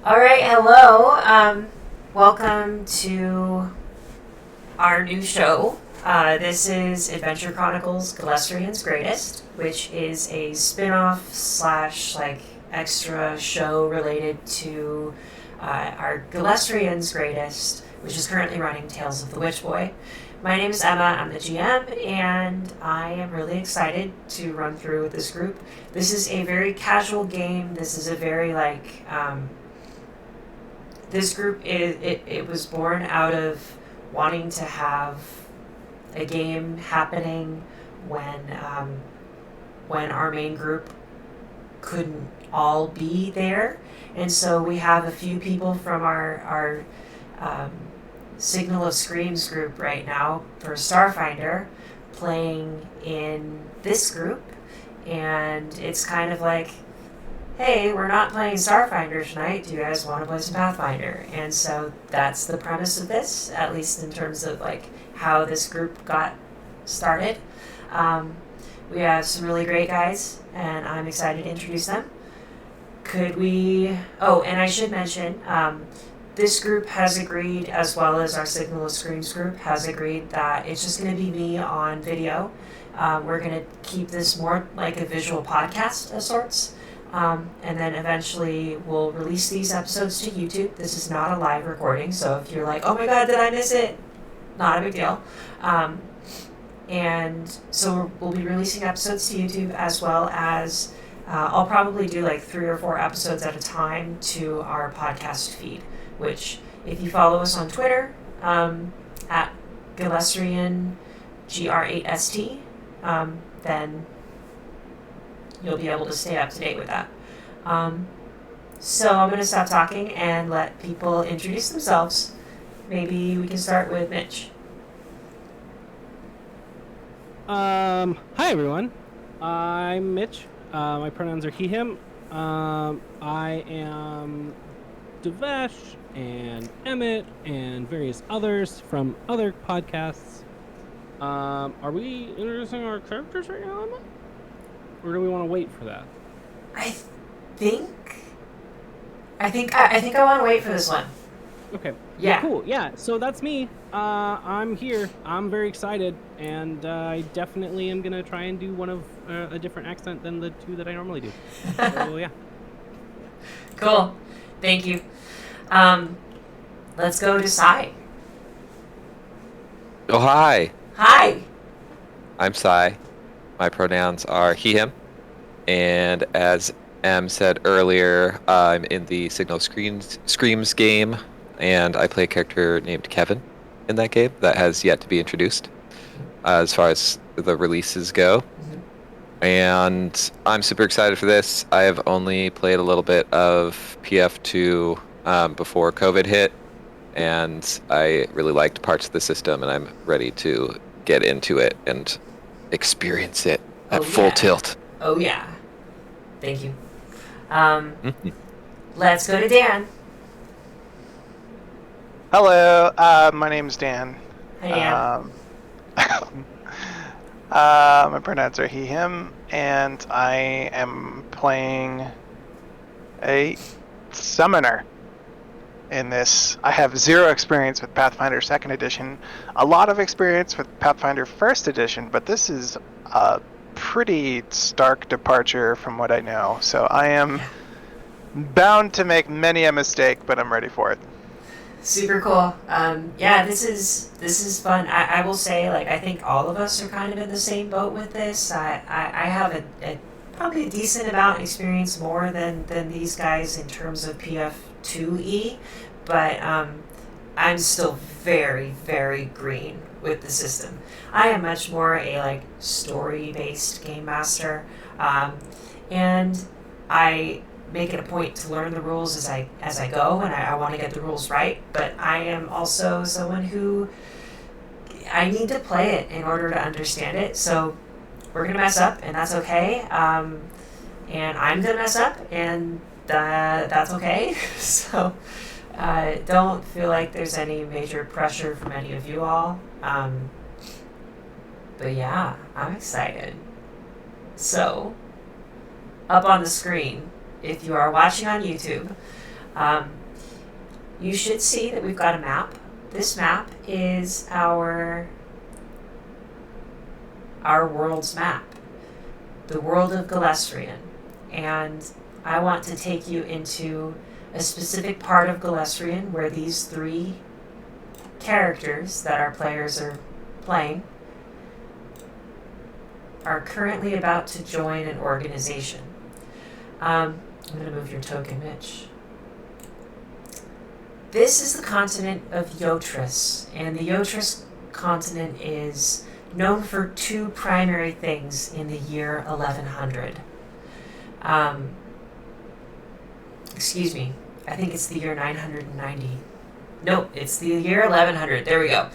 All right, hello. Welcome to our new show. This is Adventure Chronicles Galestrian's Greatest, which is a spin-off slash extra show related to our Galestrian's Greatest, which is currently running Tales of the Witch Boy. My name is Emma, I'm the GM, and I am really excited to run through with this group. This is a very casual game. This is a very this group it was born out of wanting to have a game happening when our main group couldn't all be there, and so we have a few people from our Signal of Screams group right now for Starfinder playing in this group, and it's kind of like, hey, we're not playing Starfinder tonight. Do you guys want to play some Pathfinder? And so that's the premise of this, at least in terms of how this group got started. We have some really great guys, and I'm excited to introduce them. Could we... Oh, and I should mention, this group has agreed, as well as our Signal of Screams group, has agreed that it's just going to be me on video. We're going to keep this more like a visual podcast of sorts. And then eventually we'll release these episodes to YouTube. This is not a live recording, so if you're like, oh my god, did I miss it? Not a big deal. And so we'll be releasing episodes to YouTube, as well as I'll probably do 3 or 4 episodes at a time to our podcast feed, which if you follow us on Twitter, at Galestrian, GR8ST, then you'll be able to stay up to date with that. So I'm going to stop talking and let people introduce themselves. Maybe we can start with Mitch. Hi everyone. I'm Mitch. My pronouns are he, him. I am Devesh and Emmett and various others from other podcasts. Are we introducing our characters right now, Emma? Or do we want to wait for that? I think I want to wait for this one. Okay. Yeah. Cool. Yeah. So that's me. I'm here. I'm very excited, and I definitely am gonna try and do one of a different accent than the 2 that I normally do. So yeah. Cool. Thank you. Let's go to Sai. Oh, hi. Hi. I'm Sai. My pronouns are he, him. And as Em said earlier, I'm in the Signal Screams game, and I play a character named Kevin in that game that has yet to be introduced as far as the releases go. Mm-hmm. And I'm super excited for this. I have only played a little bit of PF2 before COVID hit, and I really liked parts of the system, and I'm ready to get into it and experience it at full tilt. Oh yeah. Thank you. Let's go to Dan. Hello, my name's Dan. Hi, Dan. My pronouns are he, him, and I am playing a summoner in this. I have 0 experience with Pathfinder 2nd Edition, a lot of experience with Pathfinder 1st Edition, but this is a pretty stark departure from what I know. So I am bound to make many a mistake, but I'm ready for it. Super cool. Yeah, this is fun. I will say, I think all of us are kind of in the same boat with this. I have a probably a decent amount of experience, more than these guys in terms of PF2E, but I'm still very, very green with the system. I am much more a story-based game master, and I make it a point to learn the rules as I go, and I want to get the rules right. But I am also someone who I need to play it in order to understand it. So we're gonna mess up, and that's okay. And I'm gonna mess up, and that's okay. So don't feel like there's any major pressure from any of you all. But yeah, I'm excited. So, up on the screen, if you are watching on YouTube, You should see that we've got a map. This map is our world's map, the world of Galesrian. And I want to take you into a specific part of Galesrian where these 3 characters that our players are playing are currently about to join an organization. I'm going to move your token, Mitch. This is the continent of Yotris, and the Yotris continent is known for 2 primary things in the year 1100. Excuse me, I think it's the year 990. Nope, it's the year 1100. There we go.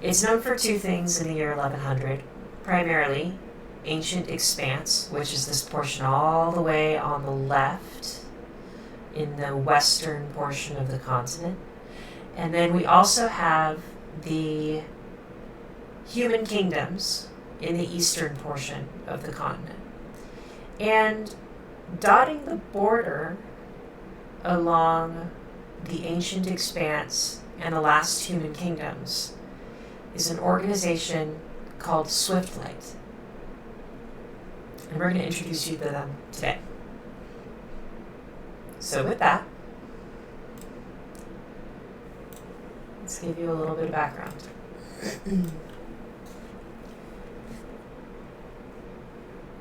It's known for 2 things in the year 1100. Primarily, ancient expanse, which is this portion all the way on the left in the western portion of the continent. And then we also have the human kingdoms in the eastern portion of the continent. And dotting the border along the ancient expanse and the last human kingdoms is an organization called Swiftlight. And we're going to introduce you to them today. So with that, let's give you a little bit of background.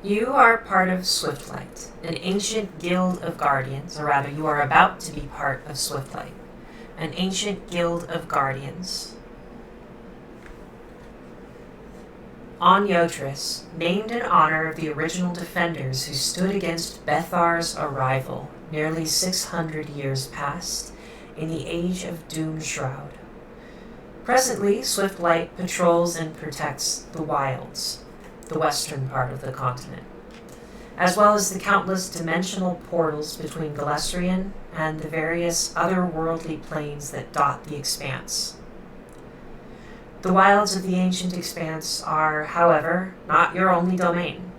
You are part of Swiftlight, an ancient guild of guardians, or rather, you are about to be part of Swiftlight, an ancient guild of guardians on Yotris, named in honor of the original defenders who stood against Bethar's arrival nearly 600 years past in the Age of Doom Shroud. Presently, Swiftlight patrols and protects the wilds, the western part of the continent, as well as the countless dimensional portals between Galesrian and the various otherworldly planes that dot the expanse. The wilds of the ancient expanse are, however, not your only domain.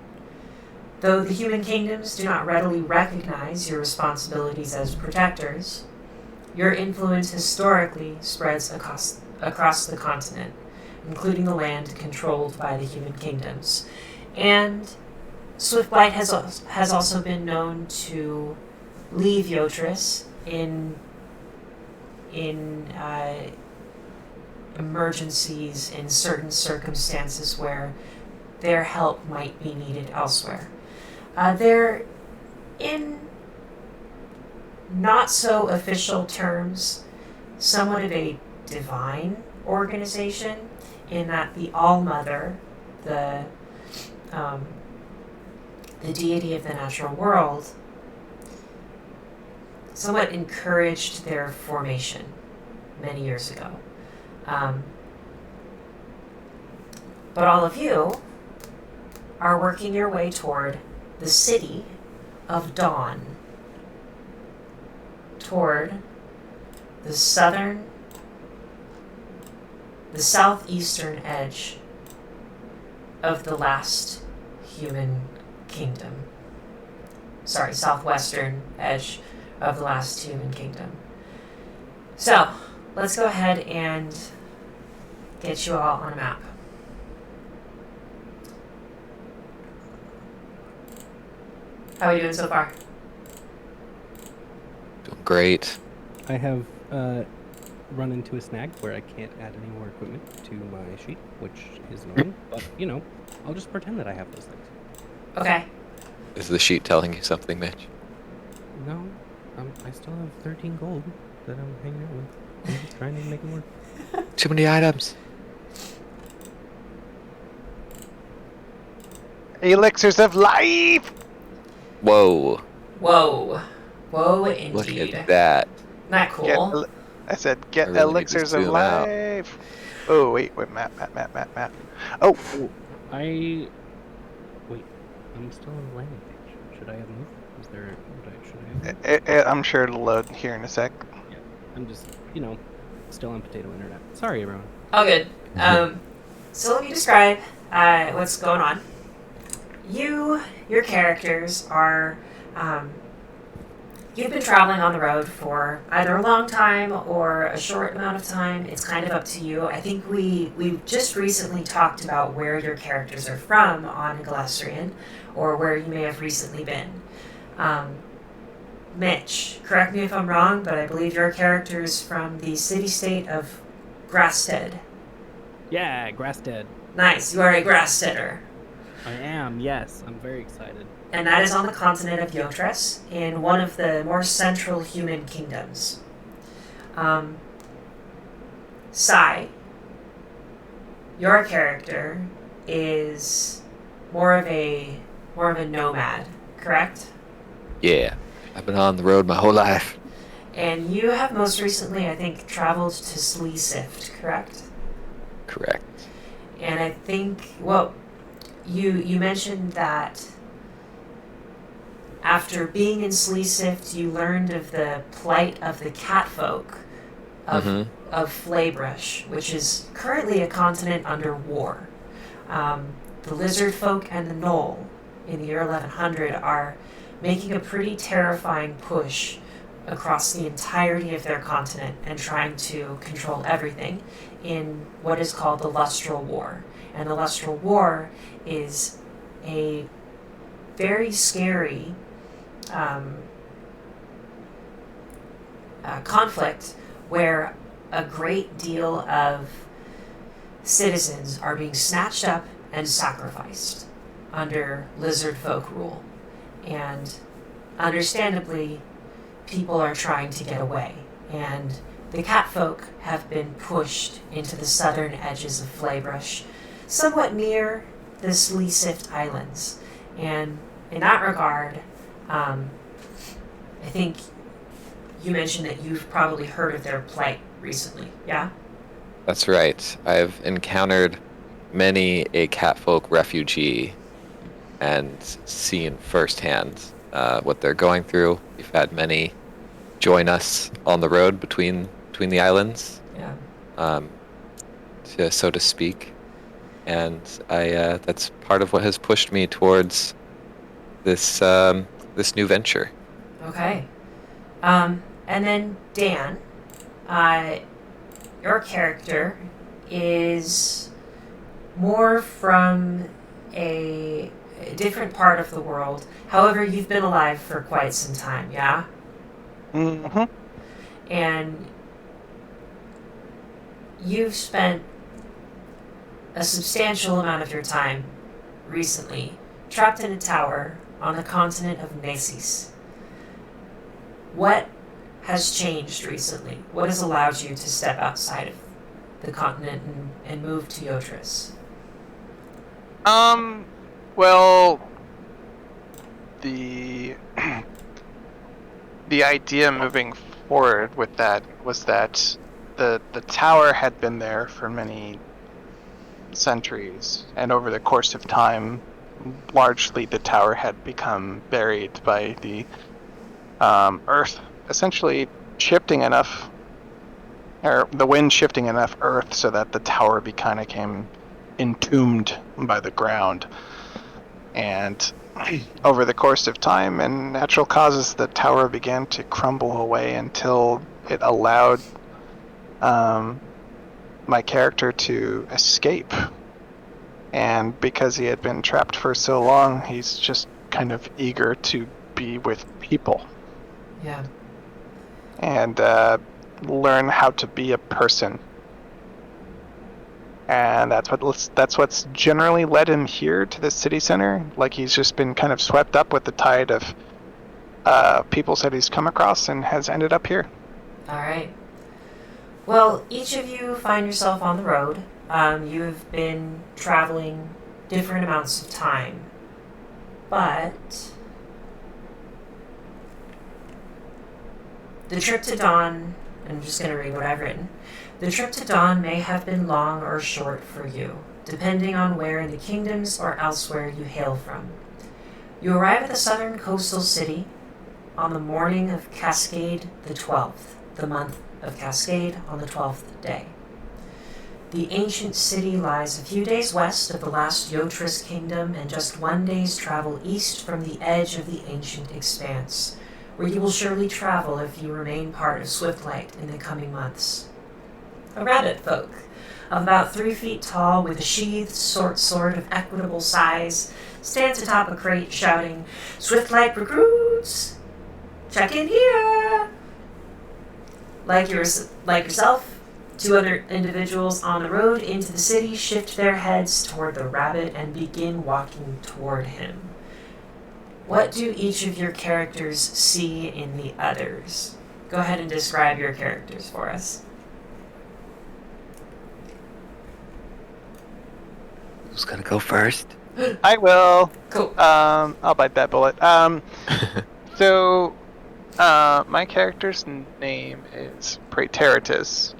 Though the human kingdoms do not readily recognize your responsibilities as protectors, your influence historically spreads across the continent, including the land controlled by the human kingdoms. And Swiftlight has also been known to leave Yotris in emergencies, in certain circumstances where their help might be needed elsewhere. They're, in not so official terms, somewhat of a divine organization, in that the All-Mother, the deity of the natural world, somewhat encouraged their formation many years ago. But all of you are working your way toward the city of Dawn, toward the southeastern edge of the last human kingdom. Sorry, southwestern edge of the last human kingdom. So, let's go ahead and get you all on a map. How are we doing so far? Doing great. I have run into a snag where I can't add any more equipment to my sheet, which is annoying, but, I'll just pretend that I have those things. Okay. Is the sheet telling you something, Mitch? No, I still have 13 gold that I'm hanging out with. I'm just trying to make it work. Too many items. Elixirs of life! Whoa. Whoa indeed. Look at that. Isn't that cool? I said, get I really need to elixirs of zoom out. life. Oh, wait, map. Oh, Wait, I'm still on the landing page. Should I have moved? Should I have moved? I'm sure it'll load here in a sec. Yeah, I'm just, still on potato internet. Sorry, everyone. All good. So let me describe what's going on. Your characters are you've been traveling on the road for either a long time or a short amount of time. It's kind of up to you. I think we just recently talked about where your characters are from on Glastrian, or where you may have recently been. Mitch, correct me if I'm wrong, but I believe your character is from the city-state of Grasstead. Yeah, Grassdead. Nice, you are a Grassteader. I am, yes. I'm very excited. And that is on the continent of Yotres, in one of the more central human kingdoms. Sai, your character is more of a nomad, correct? Yeah, I've been on the road my whole life. And you have most recently, I think, traveled to Sleesift, correct? Correct. And I think, well, you mentioned that after being in Sleesift, you learned of the plight of the catfolk of Flaybrush, which is currently a continent under war. The lizard folk and the gnoll in the year 1100 are making a pretty terrifying push across the entirety of their continent and trying to control everything in what is called the Lustral War. And the Lustral War is a very scary conflict where a great deal of citizens are being snatched up and sacrificed under lizard folk rule. And understandably, people are trying to get away. And the catfolk have been pushed into the southern edges of Flaybrush, somewhat near the Sleesift Islands. And in that regard, I think you mentioned that you've probably heard of their plight recently, yeah? That's right. I've encountered many a catfolk refugee and seen firsthand what they're going through. We've had many join us on the road between the islands, Yeah. so to speak. And that's part of what has pushed me towards this new venture. Okay. And then Dan, your character is more from a different part of the world. However, you've been alive for quite some time, yeah? Mm-hmm. And you've spent a substantial amount of your time recently trapped in a tower on the continent of Nesis. What has changed recently? What has allowed you to step outside of the continent and move to Yotres? Well, the the idea moving forward with that was that the tower had been there for many centuries, and over the course of time, largely the tower had become buried by the earth, essentially shifting enough, or the wind shifting enough earth so that the tower became entombed by the ground. And over the course of time and natural causes, the tower began to crumble away until it allowed my character to escape. And because he had been trapped for so long, he's just kind of eager to be with people. Yeah. And learn how to be a person. And that's what's generally led him here to the city center. Like, he's just been kind of swept up with the tide of people that he's come across and has ended up here. All right. Well, each of you find yourself on the road. You've been traveling different amounts of time. But the trip to Dawn, I'm just going to read what I've written. The trip to Dawn may have been long or short for you, depending on where in the kingdoms or elsewhere you hail from. You arrive at the southern coastal city on the morning of Cascade the 12th, the month of Cascade on the 12th day. The ancient city lies a few days west of the last Yotres kingdom and just 1 day's travel east from the edge of the ancient expanse, where you will surely travel if you remain part of Swiftlight in the coming months. A rabbit folk of about 3 feet tall with a sheathed sword of equitable size stands atop a crate shouting, "Swiftlight recruits! Check in here!" Like yourself, 2 other individuals on the road into the city shift their heads toward the rabbit and begin walking toward him. What do each of your characters see in the others? Go ahead and describe your characters for us. Who's gonna go first? I will. Cool. I'll bite that bullet. So, my character's name is Praetoritus,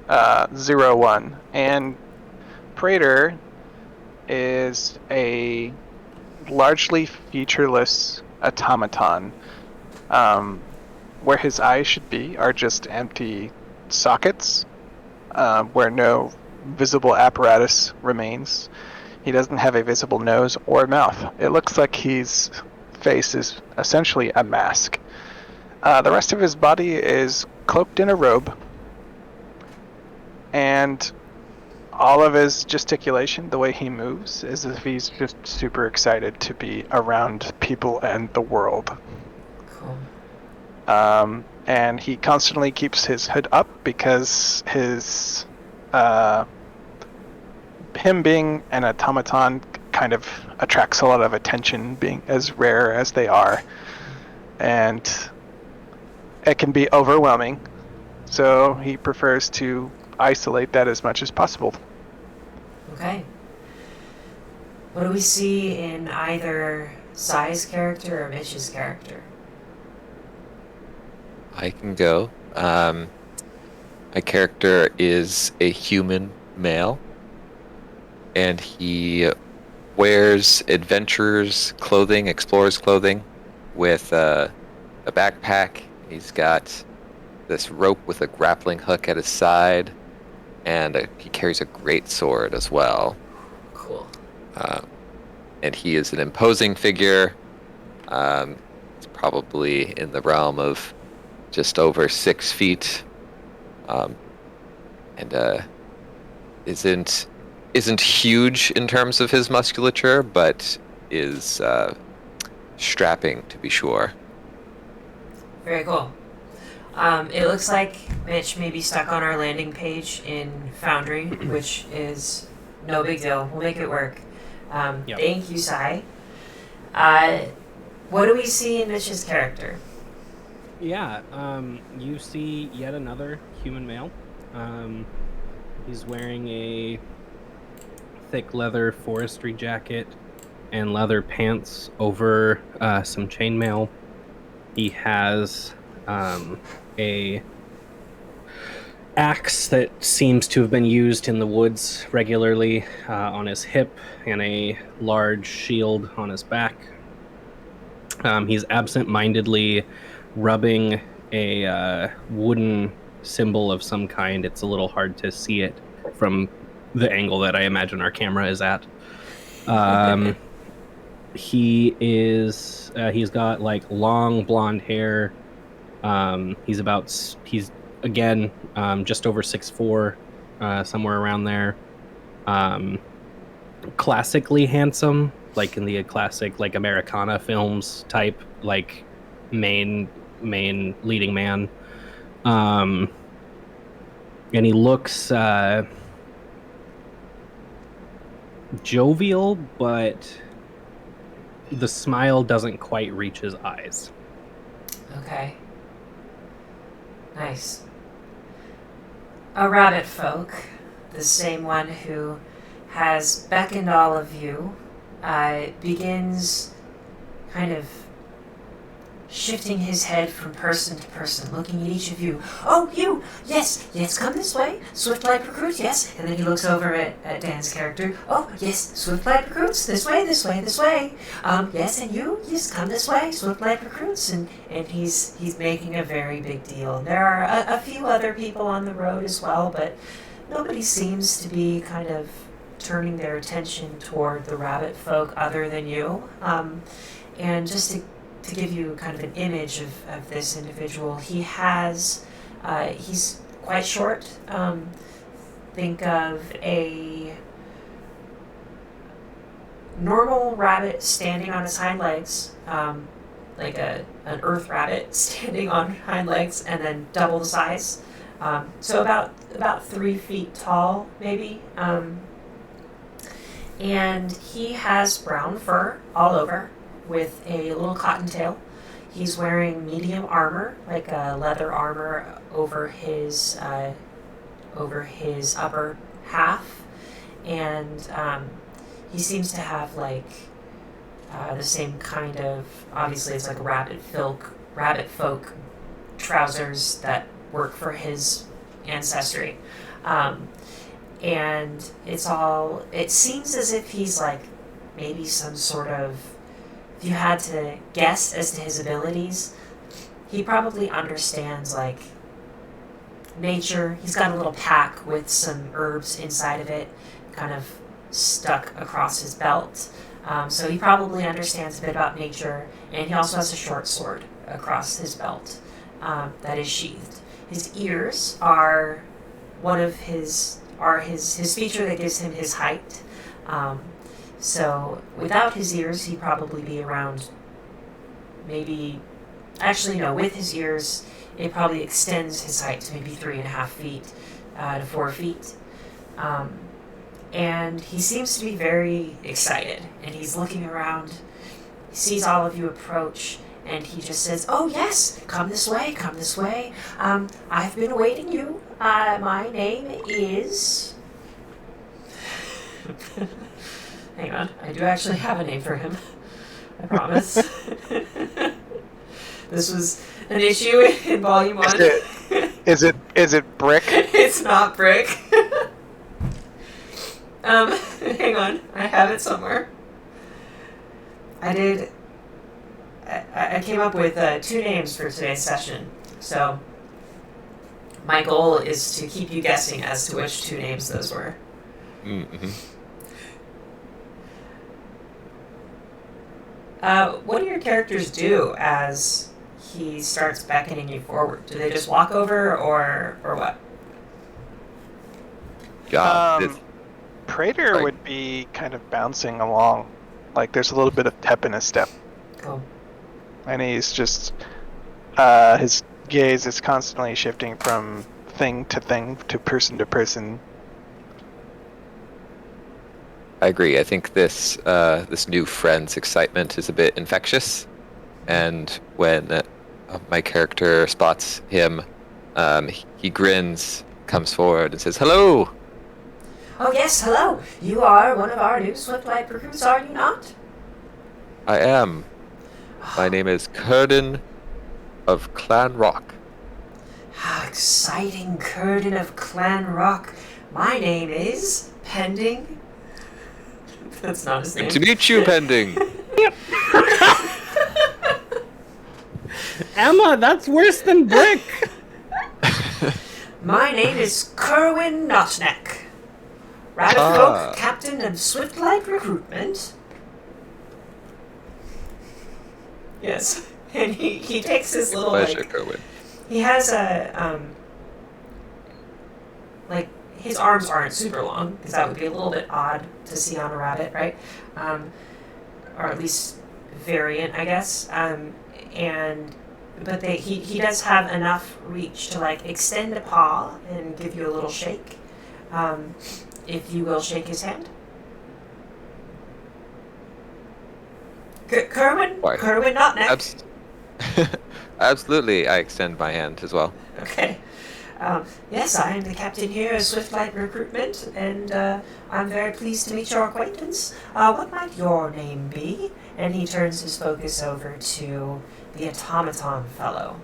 01, and Praetor is a largely featureless automaton, where his eyes should be are just empty sockets, where no visible apparatus remains. He doesn't have a visible nose or mouth. It looks like his face is essentially a mask. The rest of his body is cloaked in a robe, and all of his gesticulation, the way he moves, is as if he's just super excited to be around people and the world. Cool. And he constantly keeps his hood up because him being an automaton kind of attracts a lot of attention, being as rare as they are, and it can be overwhelming, so he prefers to isolate that as much as possible. Okay. What do we see in either Sai's character or Mitch's character? I can go. My character is a human male, and he wears adventurer's clothing, explorer's clothing, with a backpack. He's got this rope with a grappling hook at his side, and he carries a great sword as well. Cool. And he is an imposing figure. It's probably in the realm of just over 6 feet, and isn't huge in terms of his musculature, but is strapping to be sure. Very cool. It looks like Mitch may be stuck on our landing page in Foundry, which is no big deal. We'll make it work. Yep. Thank you, Sai. What do we see in Mitch's character? Yeah, you see yet another human male. He's wearing a thick leather forestry jacket and leather pants over some chainmail. He has a axe that seems to have been used in the woods regularly on his hip, and a large shield on his back. He's absent-mindedly rubbing a wooden symbol of some kind. It's a little hard to see it from the angle that I imagine our camera is at. He's got like long blonde hair. He's again just over 6'4", somewhere around there. Classically handsome, like in the classic like Americana films type, like main leading man. And he looks jovial, but the smile doesn't quite reach his eyes. Okay. Nice. A rabbit folk, the same one who has beckoned all of you, begins kind of shifting his head from person to person, looking at each of you. "Oh, you! Yes, come this way. Swiftlight recruits, yes." And then he looks over at Dan's character. "Oh, yes, Swiftlight recruits, this way. Yes, and you? Yes, come this way, Swiftlight recruits." And he's making a very big deal. There are a few other people on the road as well, but nobody seems to be kind of turning their attention toward the rabbit folk other than you. And just to to give you kind of an image of this individual, he has, he's quite short. Think of a normal rabbit standing on his hind legs, like an earth rabbit standing on hind legs, and then double the size. So about 3 feet tall, maybe. And he has brown fur all over with a little cottontail. He's wearing medium armor, like a leather armor over his upper half, and he seems to have like the same kind of, obviously it's like rabbit folk trousers that work for his ancestry. And it seems as if he's like maybe some sort of, if you had to guess as to his abilities, he probably understands like nature. He's got a little pack with some herbs inside of it, kind of stuck across his belt. So he probably understands a bit about nature, and he also has a short sword across his belt that is sheathed. His ears are his feature that gives him his height. So without his ears, he'd probably be around with his ears, it probably extends his height to maybe 3.5 feet to 4 feet. And he seems to be very excited, and he's looking around. He sees all of you approach, and he just says, "Oh yes, come this way, come this way. I've been awaiting you. My name is..." Hang on, I do actually have a name for him. I promise. This was an issue in Volume 1. Is it Brick? It's not Brick. Hang on, I have it somewhere. I came up with 2 names for today's session, so my goal is to keep you guessing as to which 2 names those were. Mm-hmm. What do your characters do as he starts beckoning you forward? Do they just walk over, or what? God, Praetor Like- would be kind of bouncing along. Like there's a little bit of pep in his step. Cool. And he's just, his gaze is constantly shifting from thing to thing to person. I agree. I think this new friend's excitement is a bit infectious, and when my character spots him, he grins, comes forward, and says, "Hello." Oh yes, hello. You are one of our new Swiftlight recruits, are you not? I am. My name is Curden of Clan Rock. How exciting, Curden of Clan Rock. My name is Pending. That's not his name. Good to meet you, Pending. Emma, that's worse than Brick. My name is Kerwin Notneck, Rabbit Folk Captain of Swiftlight Recruitment. Yes, and he takes his little Pleasure, Kerwin. he has a his arms aren't super long because that would be a little bit odd to see on a rabbit, right? Or at least variant, I guess. But he does have enough reach to like extend a paw and give you a little shake. If you will shake his hand. Kerwin? Why? Kerwin, not neck. Absolutely, I extend my hand as well. Okay. Yes, I am the captain here of Swiftlight Recruitment, and I'm very pleased to meet your acquaintance. What might your name be? And he turns his focus over to the automaton fellow.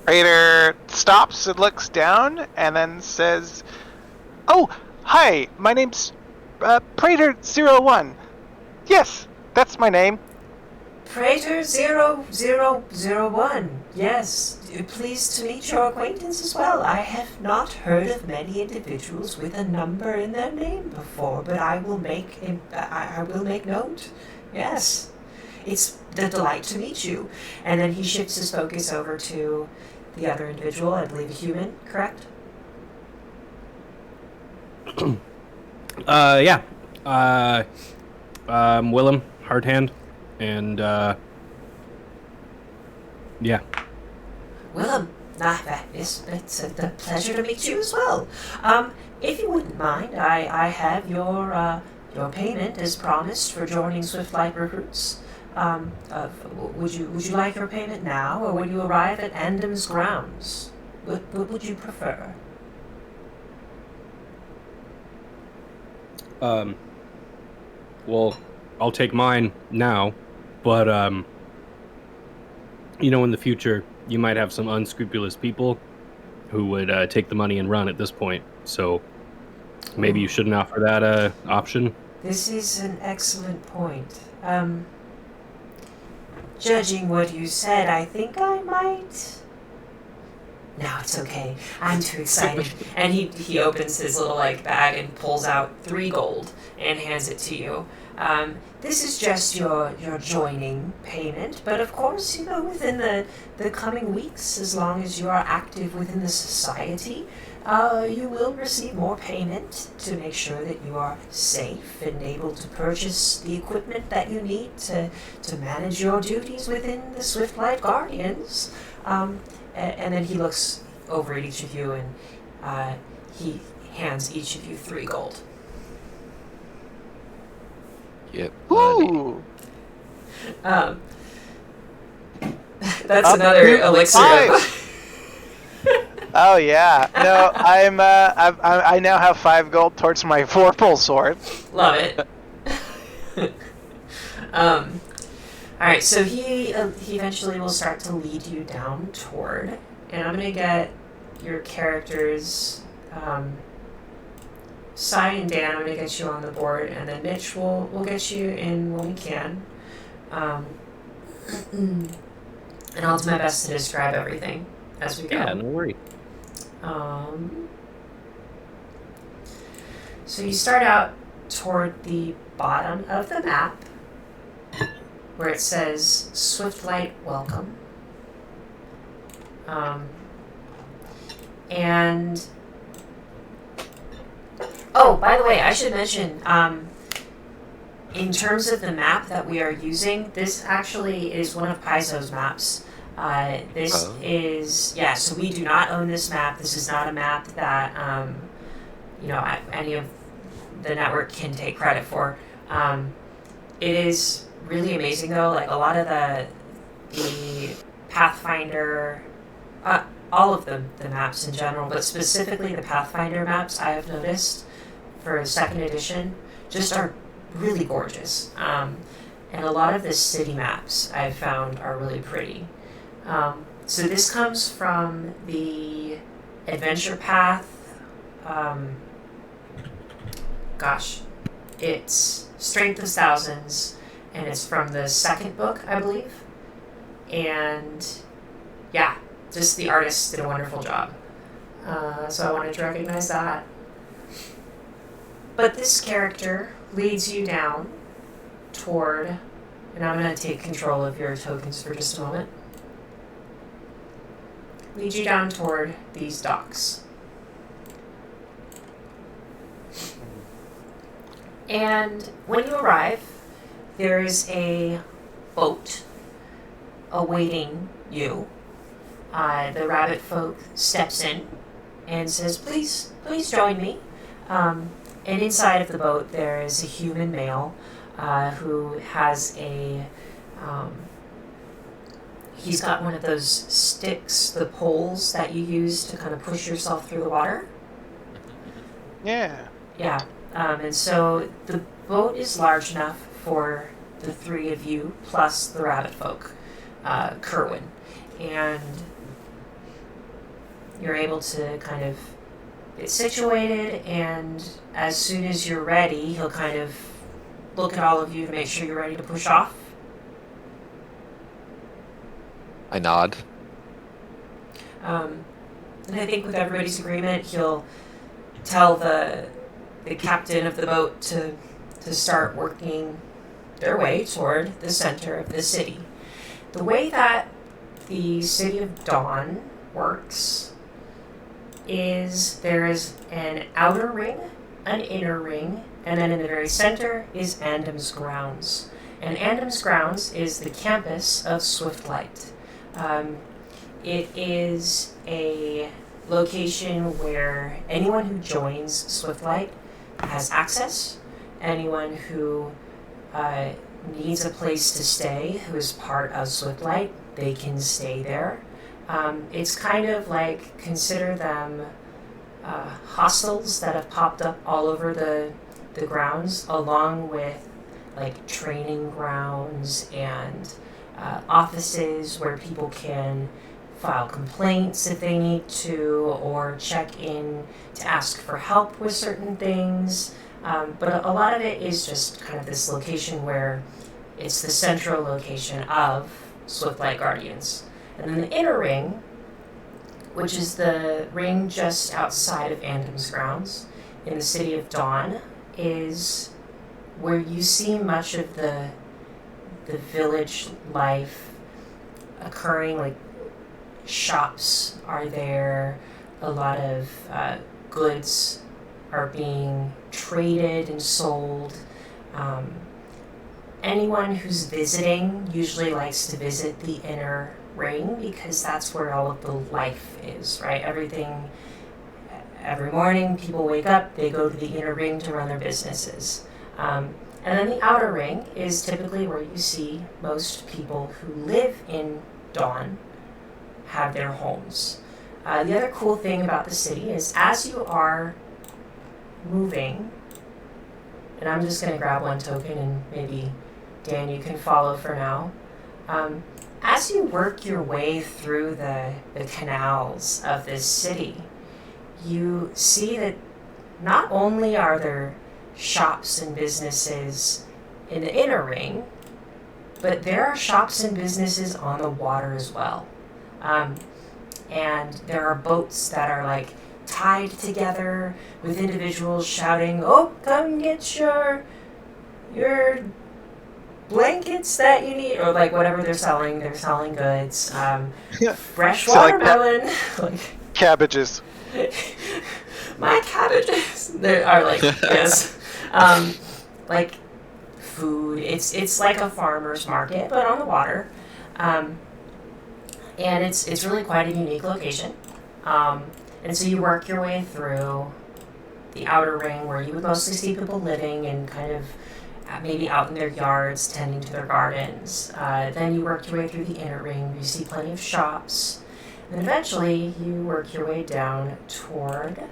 Praetor stops and looks down and then says, "Oh, hi, my name's Praetor01. Yes, that's my name." Prater0001. Yes, pleased to meet your acquaintance as well. I have not heard of many individuals with a number in their name before, but I will make note. Yes, it's a delight to meet you. And then he shifts his focus over to the other individual, I believe a human, correct? Yeah. Willem, hard hand, and yeah. Willem, it's a pleasure to meet you as well. If you wouldn't mind, I have your payment as promised for joining Swiftlight Recruits. Would you like your payment now, or when you arrive at Andam's grounds? What would you prefer? Well, I'll take mine now, but in the future, you might have some unscrupulous people who would take the money and run at this point. So maybe you shouldn't offer that option. This is an excellent point. Judging what you said, I think I might. No, it's okay. I'm too excited. And he opens his little bag and pulls out 3 gold and hands it to you. This is just your joining payment, but of course, within the coming weeks, as long as you are active within the society, you will receive more payment to make sure that you are safe and able to purchase the equipment that you need to manage your duties within the Swiftlight Guardians. And then he looks over at each of you and he hands each of you 3 gold. Yep. Ooh. That's another elixir. Oh yeah. No, I now have 5 gold towards my vorpal sword. Love it. All right, so he eventually will start to lead you down toward, and I'm gonna get your characters. Sai and Dan, I'm gonna get you on the board, and then Mitch will get you in when we can. And I'll do my best to describe everything as we go. Yeah, no worry. So you start out toward the bottom of the map, where it says Swiftlight Welcome. And oh, by the way, I should mention, in terms of the map that we are using, this actually is one of Paizo's maps. So we do not own this map. This is not a map that, any of the network can take credit for. It is really amazing though, a lot of the Pathfinder, all of the maps in general, but specifically the Pathfinder maps I have noticed for 2nd edition just are really gorgeous. And a lot of the city maps I've found are really pretty. So this comes from the Adventure Path. It's Strength of Thousands, and it's from the 2nd book, I believe. And yeah, just the artists did a wonderful job. So I wanted to recognize that. But this character leads you down toward, and I'm going to take control of your tokens for just a moment. Leads you down toward these docks. And when you arrive, there is a boat awaiting you. The rabbit folk steps in and says, please join me. And inside of the boat there is a human male who has he's got one of those sticks, the poles that you use to kind of push yourself through the water. Yeah. Yeah. And so the boat is large enough for the 3 of you plus the rabbit folk, Kerwin. And you're able to kind of get situated, and as soon as you're ready, he'll kind of look at all of you to make sure you're ready to push off. I nod. And I think with everybody's agreement, he'll tell the captain of the boat to start working their way toward the center of the city. The way that the City of Dawn works is there is an outer ring, an inner ring, and then in the very center is Andam's Grounds. And Andam's Grounds is the campus of Swiftlight. It is a location where anyone who joins Swiftlight has access. Anyone who needs a place to stay, who is part of Swiftlight, they can stay there. It's kind of like, consider them hostels that have popped up all over the grounds, along with like training grounds and offices where people can file complaints if they need to, or check in to ask for help with certain things. But a lot of it is just kind of this location where it's the central location of Swiftlight Guardians. And then the inner ring, which is the ring just outside of Andam's Grounds in the City of Dawn, is where you see much of the village life occurring. Like, shops are there, a lot of goods are being traded and sold. Anyone who's visiting usually likes to visit the inner ring because that's where all of the life is, right? Every morning people wake up, they go to the inner ring to run their businesses. And then the outer ring is typically where you see most people who live in Dawn have their homes. The other cool thing about the city is as you are moving, and I'm just going to grab one token and maybe Dan, you can follow for now. As you work your way through the canals of this city, you see that not only are there shops and businesses in the inner ring, but there are shops and businesses on the water as well. And there are boats that are like tied together with individuals shouting, "Oh, come get your blankets that you need," or like whatever they're selling. They're selling goods. Fresh watermelon. Like, cabbages. My cabbages. They are like, yes. Like food. It's like a farmer's market, but on the water. And it's really quite a unique location. And so you work your way through the outer ring where you would mostly see people living and kind of maybe out in their yards tending to their gardens. Then you work your way through the inner ring. You see plenty of shops. And eventually you work your way down toward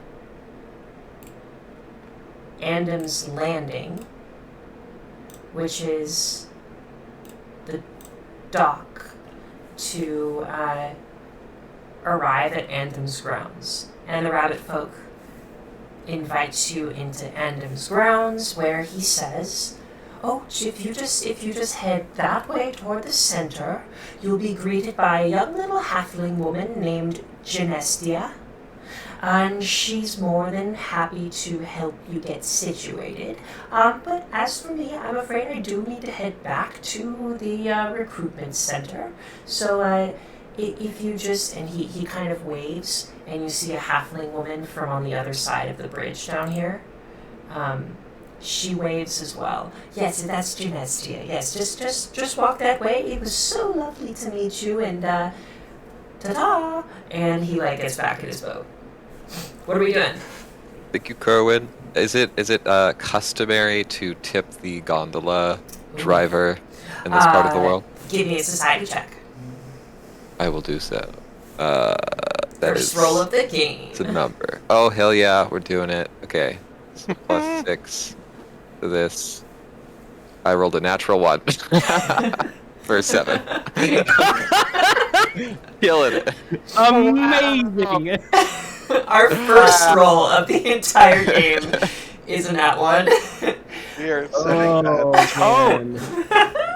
Andam's Landing, which is the dock to arrive at Andam's Grounds. And the rabbit folk invites you into Andam's Grounds, where he says, "Oh, if you just head that way toward the center, you'll be greeted by a young little halfling woman named Genestia, and she's more than happy to help you get situated. But as for me, I'm afraid I do need to head back to the recruitment center. So if you just," and he kind of waves, and you see a halfling woman from on the other side of the bridge down here. She waves as well. "Yes, that's Genestia. Yes, just walk that way. It was so lovely to meet you, and ta-da!" And he like gets back in his boat. What are we doing? Thank you, Kerwin. Is it customary to tip the gondola driver in this part of the world? Give me a society check. I will do so. First roll of the game. It's a number. Oh, hell yeah, we're doing it. Okay. So plus 6 to this. I rolled a natural 1 for a 7. Killing it. Amazing. Our first roll of the entire game is a nat 1. We are Oh, sitting at man.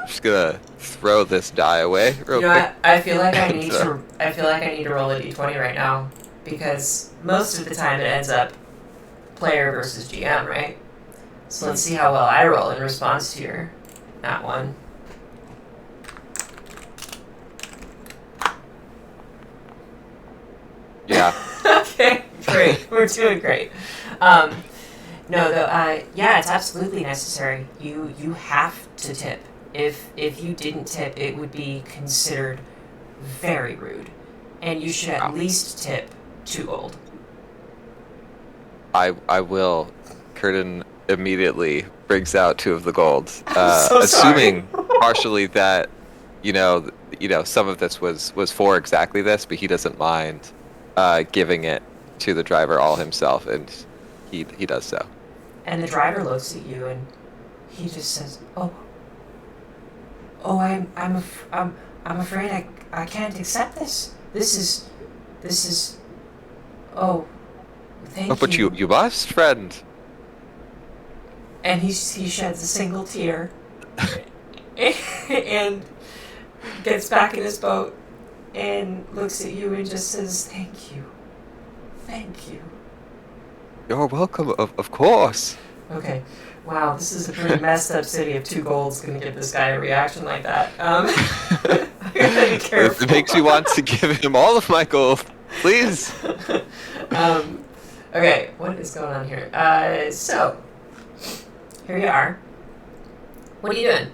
Just gonna throw this die away real You know quick. what? I feel like I And, need to. I feel like I need to roll a d20 right now because most of the time it ends up player versus GM, right? So let's see how well I roll in response to your that one. Yeah. Okay, great. We're doing great. No, though, yeah, it's absolutely necessary. You have to tip. If you didn't tip, it would be considered very rude, and you should at Wow. least tip 2 gold. I will. Curtin immediately brings out 2 of the golds, I'm so assuming sorry. partially that some of this was for exactly this, but he doesn't mind giving it to the driver all himself, and he does so. And the driver looks at you and he just says, "Oh, I'm afraid I can't accept this. This is. Oh, thank Oh, but you." you must, friend. And he sheds a single tear and gets back in his boat and looks at you and just says, "Thank you, thank you." You're welcome, of course. Okay. Wow, this is a pretty messed up city if 2 gold's gonna give this guy a reaction like that. I gotta be careful. It makes me want to give him all of my gold, please. Okay, what is going on here? So, here you are. What are you doing?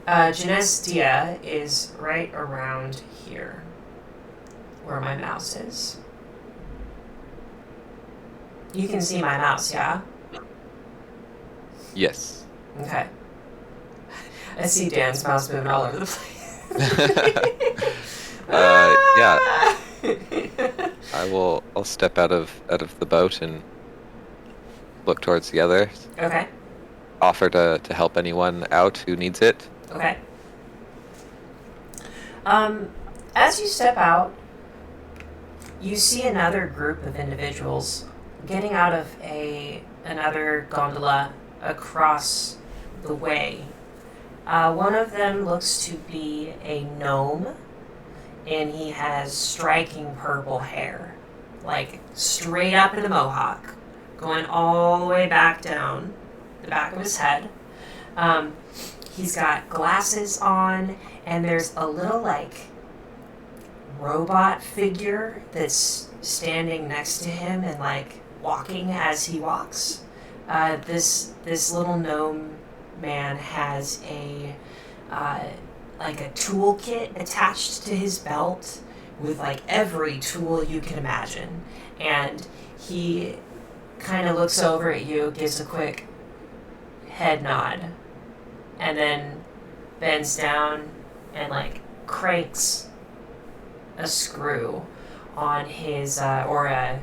Genestia is right around here, where my mouse is. You can see my mouse, yeah? Yes. Okay. I see Dan's mouse moving all over the place. Yeah. I'll step out of the boat and look towards the other. Okay. Offer to help anyone out who needs it. Okay. As you step out, you see another group of individuals getting out of another gondola across the way. One of them looks to be a gnome, and he has striking purple hair, like straight up in a mohawk, going all the way back down the back of his head. He's got glasses on, and there's a little like robot figure that's standing next to him and like walking as he walks. This little gnome man has a like a toolkit attached to his belt with like every tool you can imagine, and he kind of looks over at you, gives a quick head nod, and then bends down and like cranks a screw on his or a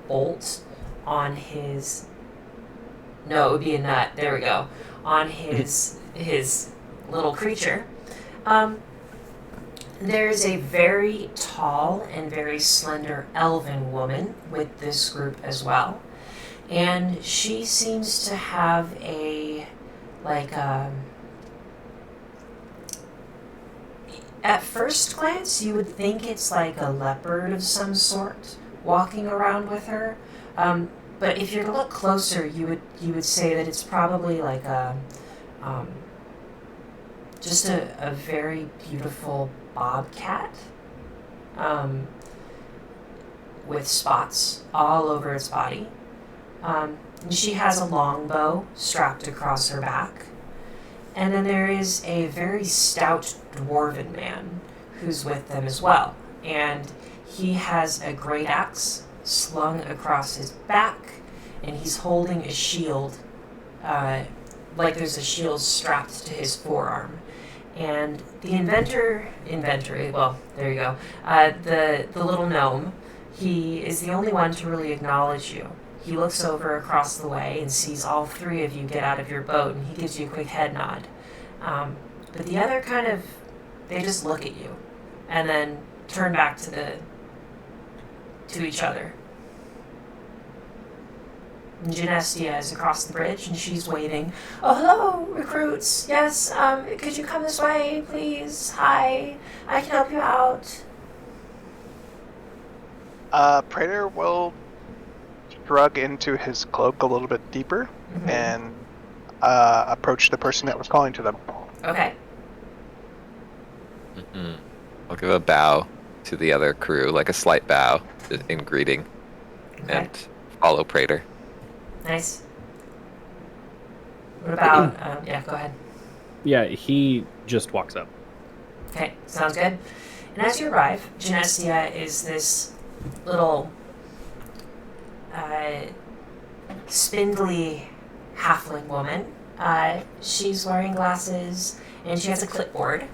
bolt on his, no, it would be a nut, there we go, on his little creature. There's a very tall and very slender elven woman with this group as well, and she seems to have a like at first glance you would think it's like a leopard of some sort walking around with her, but if you were to look closer you would say that it's probably like a just a very beautiful bobcat with spots all over its body. And she has a longbow strapped across her back. And then there is a very stout dwarven man who's with them as well. And he has a great axe slung across his back, and he's holding a shield, like there's a shield strapped to his forearm. And the inventor, well, there you go, the little gnome, he is the only one to really acknowledge you. He looks over across the way and sees all 3 of you get out of your boat, and he gives you a quick head nod. But the other kind of, they just look at you and then turn back to each other. And Genestia is across the bridge, and she's waving. Oh, hello, recruits. Yes, could you come this way, please? Hi, I can help you out. Praetor will shrug into his cloak a little bit deeper and approach the person that was calling to them. Okay. I'll give a bow to the other crew, like a slight bow in greeting, Okay. and follow Praetor. Nice. What about, yeah, go ahead. Yeah, he just walks up. Okay, sounds good. And as you arrive, Genestia is this little spindly halfling woman. She's wearing glasses, and she has a clipboard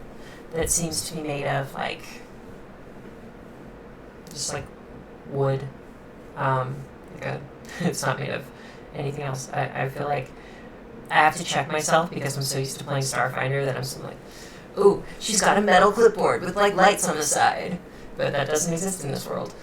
that seems to be made of just like wood. It's not made of anything else. I feel like I have to check myself because I'm so used to playing Starfinder that I'm so like, ooh, she's got a metal clipboard with like lights on the side, but that doesn't exist in this world.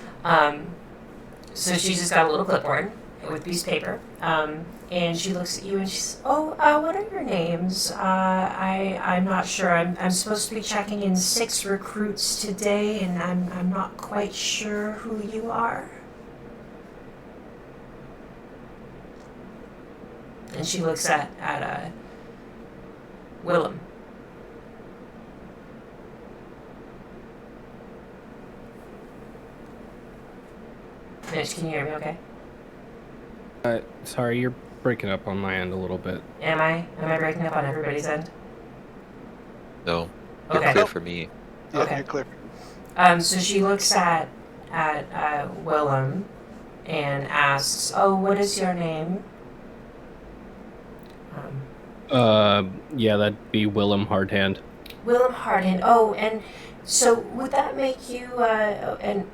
So she's just got a little clipboard with a piece of paper, and she looks at you and she's, what are your names? I'm not sure. I'm supposed to be checking in 6 recruits today, and I'm not quite sure who you are. And she looks at Willem. Mitch, can you hear me okay? Sorry, you're breaking up on my end a little bit. Am I breaking up on everybody's end? No, you're Okay. clear for me. Yeah, Okay. you're clear. So she looks at Willem and asks, "Oh, what is your name?" Yeah, that'd be Willem Hardhand. Willem Hardhand. Oh, and so would that make you? And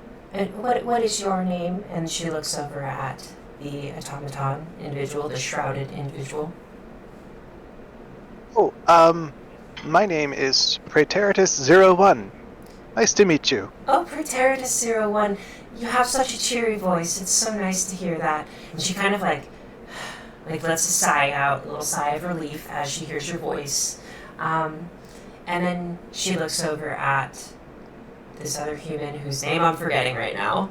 what is your name? And she looks over at the automaton individual, the shrouded individual. Oh, my name is Praetoritus01. Nice to meet you. Oh, Praetoritus01, you have such a cheery voice. It's so nice to hear that. And she kind of like lets a sigh out, a little sigh of relief as she hears your voice. And then she looks over at this other human whose name I'm forgetting right now.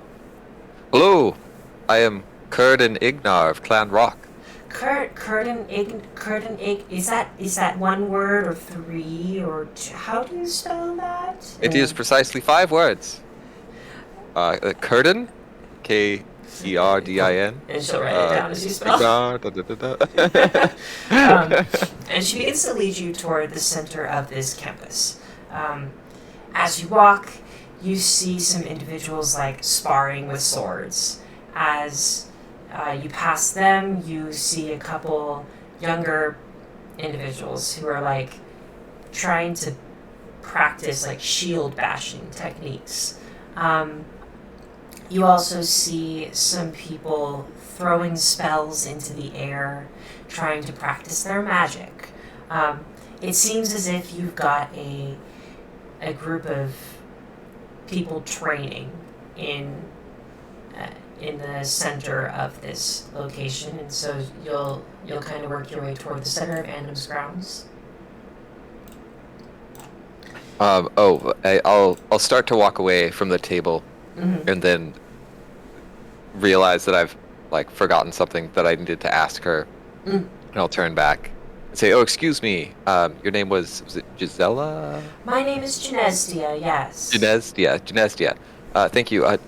Hello, I am Kurden Ignar of Clan Rock. Curtin Ig, is that one word or 3 or 2? How do you spell that? It is precisely 5 words. Kurden, Kerdin. And she'll write it down as you spell. Ignar, da, da, da, da. And she begins to lead you toward the center of this campus. As you walk, you see some individuals like sparring with swords. As you pass them, you see a couple younger individuals who are like trying to practice like shield bashing techniques. You also see some people throwing spells into the air, trying to practice their magic. It seems as if you've got a group of people training in the center of this location, and so you'll kind of work your way toward the center of Andam's grounds. I'll start to walk away from the table, and then realize that I've forgotten something that I needed to ask her, and I'll turn back and say, "Oh, excuse me. Your name was it Gisela?" My name is Genestia. Yes. Genestia. Thank you.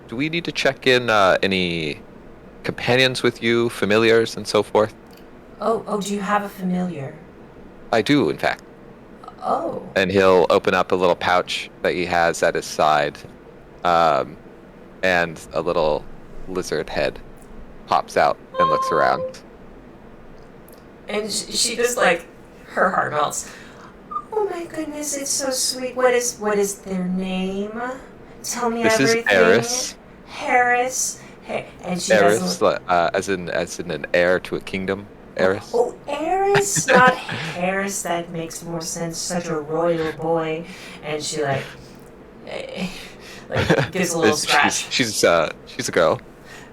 Do we need to check in any companions with you, familiars, and so forth? Oh, do you have a familiar? I do, in fact. Oh. And he'll open up a little pouch that he has at his side, and a little lizard head pops out and looks around. And she just her heart melts. Oh my goodness, it's so sweet. What is their name? Tell me This everything. is Harris. And she Eris, doesn't. as in an heir to a kingdom. Eris. Oh, Eris, not Harris. That makes more sense. Such a royal boy. And she gives a little scratch. She's a girl.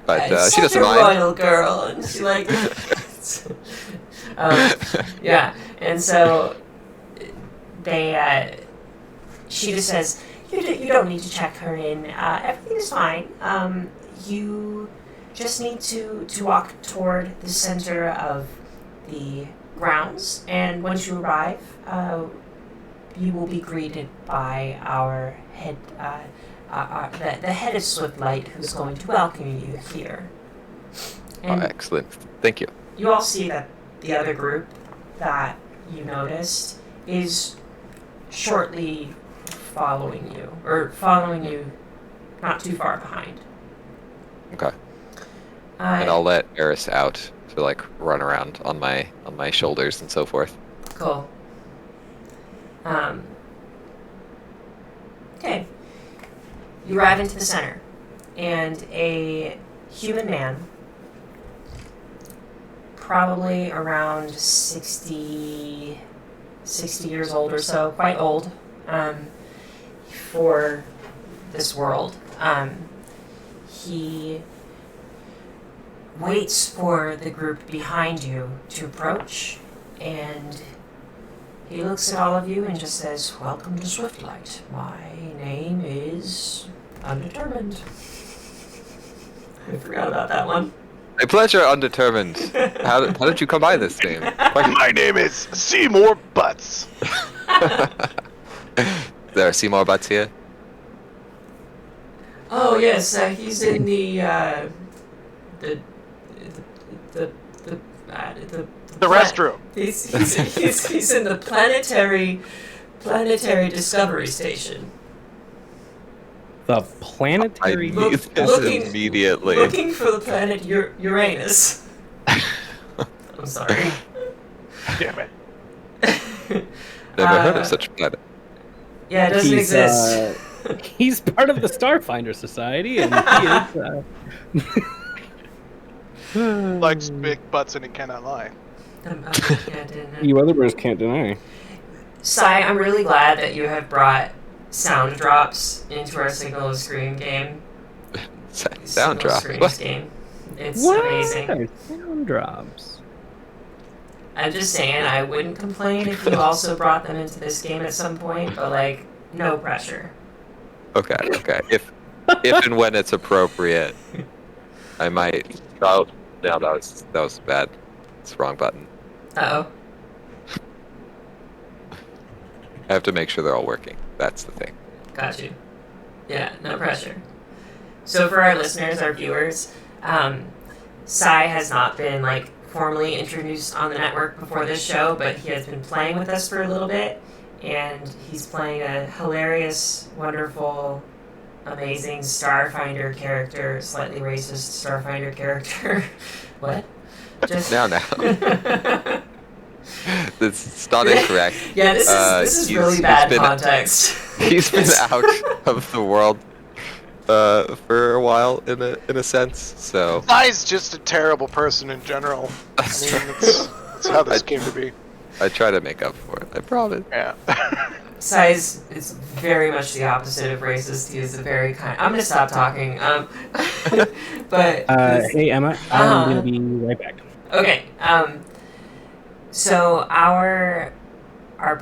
but It's she such doesn't a mind. royal girl, and she like, yeah. And so she just says, you don't need to check her in. Everything is fine. You just need to walk toward the center of the grounds, and once you arrive, you will be greeted by our head, the head of Swiftlight, who's going to welcome you here. And Excellent. Thank you. you all see that the other group that you noticed is shortly following you not too far behind. Okay. And I'll let Eris out to like run around on my shoulders and so forth. Cool. Okay. You arrive into the center, and a human man, probably around 60 years old or so, quite old for this world. He waits for the group behind you to approach, and he looks at all of you and just says, "Welcome to Swiftlight. My name is Undetermined." I forgot about that one. A pleasure, Undetermined. How did you come by this name? My name is Seymour Butts. There are Seymour Butts here. Oh yes, he's in the restroom. He's in the planetary discovery station. The planetary. I need this looking- immediately. Looking for the planet Uranus. I'm sorry. Damn it. Never heard of such a planet. Yeah, it doesn't exist. He's part of the Starfinder Society, and he is. Likes big butts and he cannot lie. You other birds can't deny. Sai, I'm really glad that you have brought sound drops into our Signal of Scream game. Sound Signal of drop. Screams What? game. It's What? amazing. Sound drops. I'm just saying, I wouldn't complain if you also brought them into this game at some point, but like, no pressure. Okay. If and when it's appropriate, I might. Oh, no, that was bad. It's the wrong button. Uh-oh. I have to make sure they're all working. That's the thing. Got you. Yeah, no pressure. So for our listeners, our viewers, Sai has not been like formally introduced on the network before this show, but he has been playing with us for a little bit, and he's playing a hilarious, wonderful, amazing Starfinder character, slightly racist Starfinder character. What? Just Now. It's not incorrect. Yeah, this is he's really bad been- context. He's been out of the world for a while, in a sense. So Sai's just a terrible person in general. I mean, it's how this came to be. I try to make up for it. I promise. Yeah. Sai's is very much the opposite of racist. He is a very kind. I'm gonna stop talking. But Hey Emma, I'm gonna be right back. okay. So our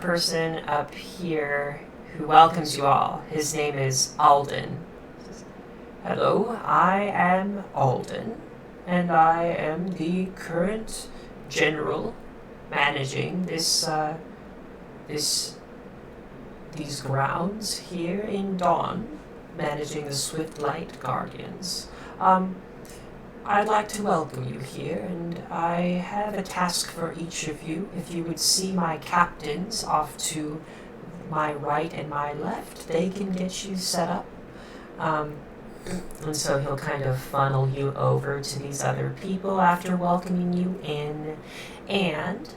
person up here who welcomes you all, his name is Alden. Hello, I am Alden, and I am the current general managing these grounds here in Dawn, managing the Swiftlight Guardians. I'd like to welcome you here, and I have a task for each of you. If you would see my captains off to my right and my left, they can get you set up. And so he'll kind of funnel you over to these other people after welcoming you in. And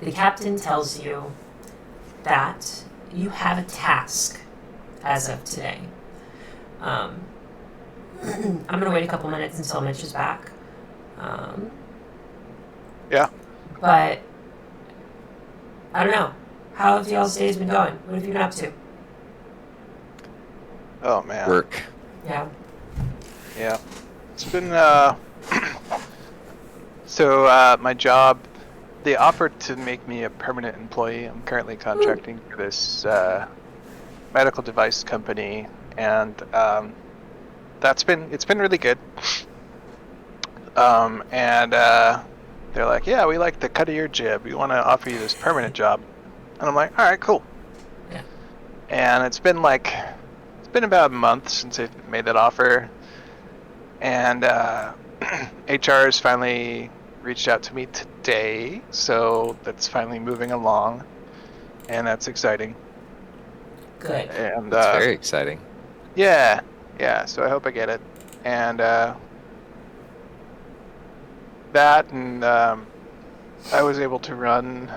the captain tells you that you have a task as of today. I'm going to wait a couple minutes until Mitch is back. Yeah. But I don't know. How have y'all's days been going? What have you been up to? Oh man. Work. Yeah. Yeah. It's been so my job, they offered to make me a permanent employee. I'm currently contracting for this medical device company, and it's been really good. And they're like, yeah, we like the cut of your jib. We want to offer you this permanent job. And I'm like, all right, cool. Yeah. And it's been about a month since they made that offer, and HR has finally reached out to me today, so that's finally moving along, and that's exciting. Good. And That's very exciting. yeah. So I hope I get it, and that, and I was able to run